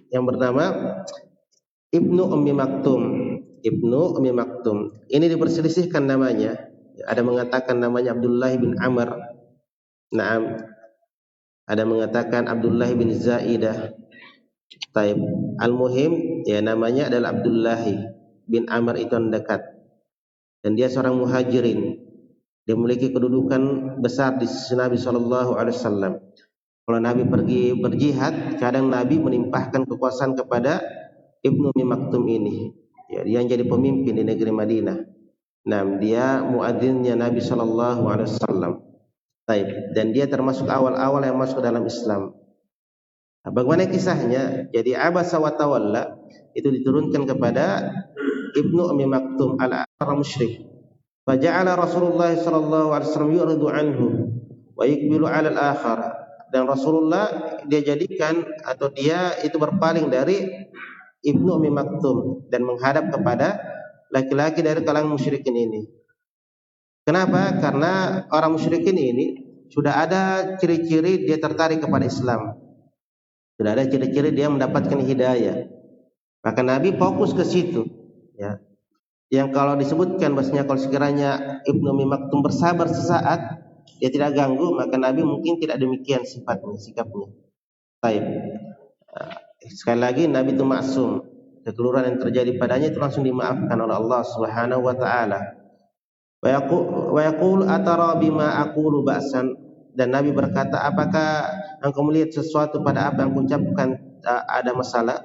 yang bernama Ibnu Ummi Maktum. Ibnu Ummi Maktum. Ini diperselisihkan namanya. Ada mengatakan namanya Abdullah bin Amr. Naam. Ada mengatakan Abdullah bin Zaidah. Taib. Al-muhim ya namanya adalah Abdullah bin Amr, itu yang dekat. Dan dia seorang muhajirin. Dia memiliki kedudukan besar di sisi Nabi sallallahu alaihi wasallam. Kalau Nabi pergi berjihad, kadang Nabi menimpahkan kekuasaan kepada Ibnu Ummi Maktum ini. Ya, dia yang jadi pemimpin di negeri Madinah. Nah, dia muadzinnya Nabi sallallahu alaihi wasallam. Taib. Dan dia termasuk awal-awal yang masuk dalam Islam. Nah, bagaimana kisahnya? Jadi Abasa wa tawalla itu diturunkan kepada Ibnu Ummi Maktum al-A'raj musyrik. Faja'ala Rasulullah sallallahu alaihi wasallam yuridu anhu wa yuqbilu 'ala al-akhar. Dan Rasulullah dia jadikan atau dia itu berpaling dari Ibnu Ummi Maktum dan menghadap kepada laki-laki dari kalangan musyrikin ini. Kenapa? Karena orang musyrikin ini sudah ada ciri-ciri dia tertarik kepada Islam. sudah ada ciri-ciri dia mendapatkan hidayah. Maka Nabi fokus ke situ, ya. Yang kalau disebutkan bahasanya kalau sekiranya Ibnu Ummi Maktum bersabar sesaat, dia tidak ganggu, maka Nabi mungkin tidak demikian sifatnya, sikapnya. Baik. Sekali lagi Nabi itu maksum. Kekeliruan yang terjadi padanya itu langsung dimaafkan oleh Allah Subhanahu wa taala. Wa yaqul atara bima aqulu ba'san, dan Nabi berkata, apakah engkau melihat sesuatu pada apa yang kuucapkan ada masalah?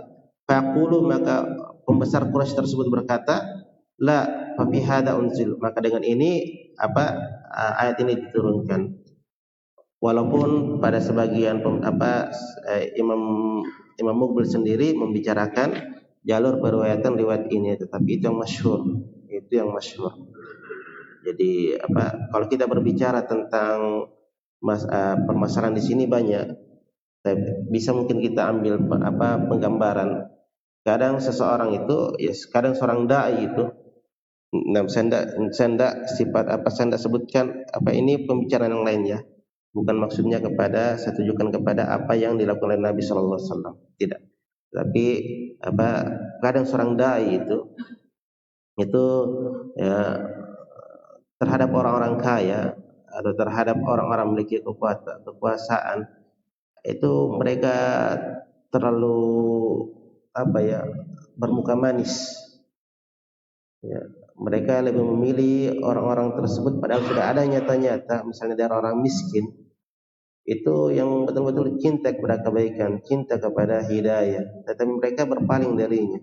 Faqulu, maka pembesar Quraisy tersebut berkata, la fa fi hada unzil, maka dengan ini ayat ini diturunkan. Walaupun pada sebagian Imam Muqbil sendiri membicarakan jalur periwayatan riwayat ini, tetapi itu yang masyhur. Jadi kalau kita berbicara tentang permasalahan di sini banyak, bisa mungkin kita ambil penggambaran. Kadang seseorang itu, kadang seorang dai itu, saya tidak sebutkan ini pembicaraan yang lain, ya. Bukan maksudnya saya tujukan kepada apa yang dilakukan oleh Nabi Sallallahu Alaihi Wasallam, tidak. Tapi kadang seorang dai itu ya, terhadap orang-orang kaya atau terhadap orang-orang memiliki kekuasaan, itu mereka terlalu bermuka manis. Ya, mereka lebih memilih orang-orang tersebut padahal sudah ada nyata-nyata, misalnya dari orang miskin itu yang betul-betul cinta kepada kebaikan, cinta kepada hidayah, tetapi mereka berpaling darinya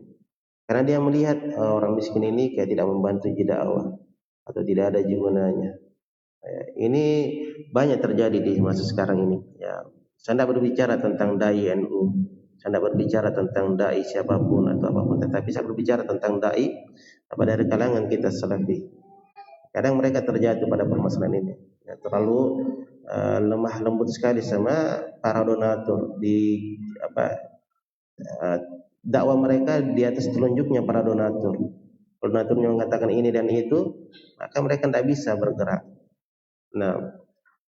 karena dia melihat orang miskin ini kayak tidak membantu dakwah atau tidak ada gunanya. Ini banyak terjadi di masa sekarang ini. Ya, saya tidak berbicara tentang dai NU, saya tidak berbicara tentang dai siapapun atau apapun, tetapi saya berbicara tentang dai dari kalangan kita salafi. Kadang mereka terjatuh pada permasalahan ini, ya, terlalu lemah lembut sekali sama para donatur di dakwah mereka di atas telunjuknya para donatur. Donaturnya mengatakan ini dan itu, maka mereka tidak bisa bergerak. Nah,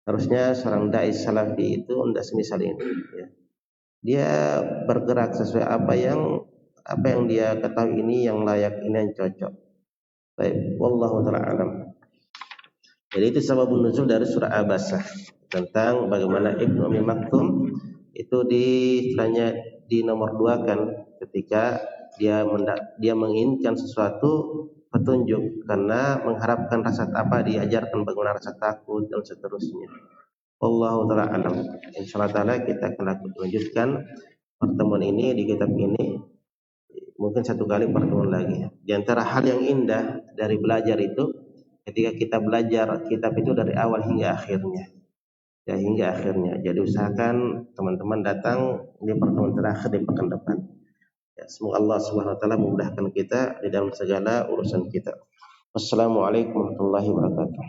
harusnya seorang dai salafi itu tidak semisal ini, ya. Dia bergerak sesuai apa yang dia ketahui ini yang layak, ini yang cocok. Baik, wallahu ta'ala alam. Jadi itu sababun nuzul dari surah Abasah, tentang bagaimana Ibnu Ummi Maktum itu istilahnya dinomor 2kan ketika dia menginginkan sesuatu petunjuk karena mengharapkan rasa diajarkan bagaimana rasa takut dan seterusnya. Wallahu ta'ala alam. Insyaallah taala kita akan lanjutkan pertemuan ini di kitab ini, mungkin satu kali pertemuan lagi. Di antara hal yang indah dari belajar itu ketika kita belajar kitab itu dari awal hingga akhirnya, ya, hingga akhirnya. Jadi usahakan teman-teman datang di pertemuan terakhir di pekan depan. Ya, semoga Allah Subhanahu wa taala memudahkan kita di dalam segala urusan kita. Wassalamualaikum warahmatullahi wabarakatuh.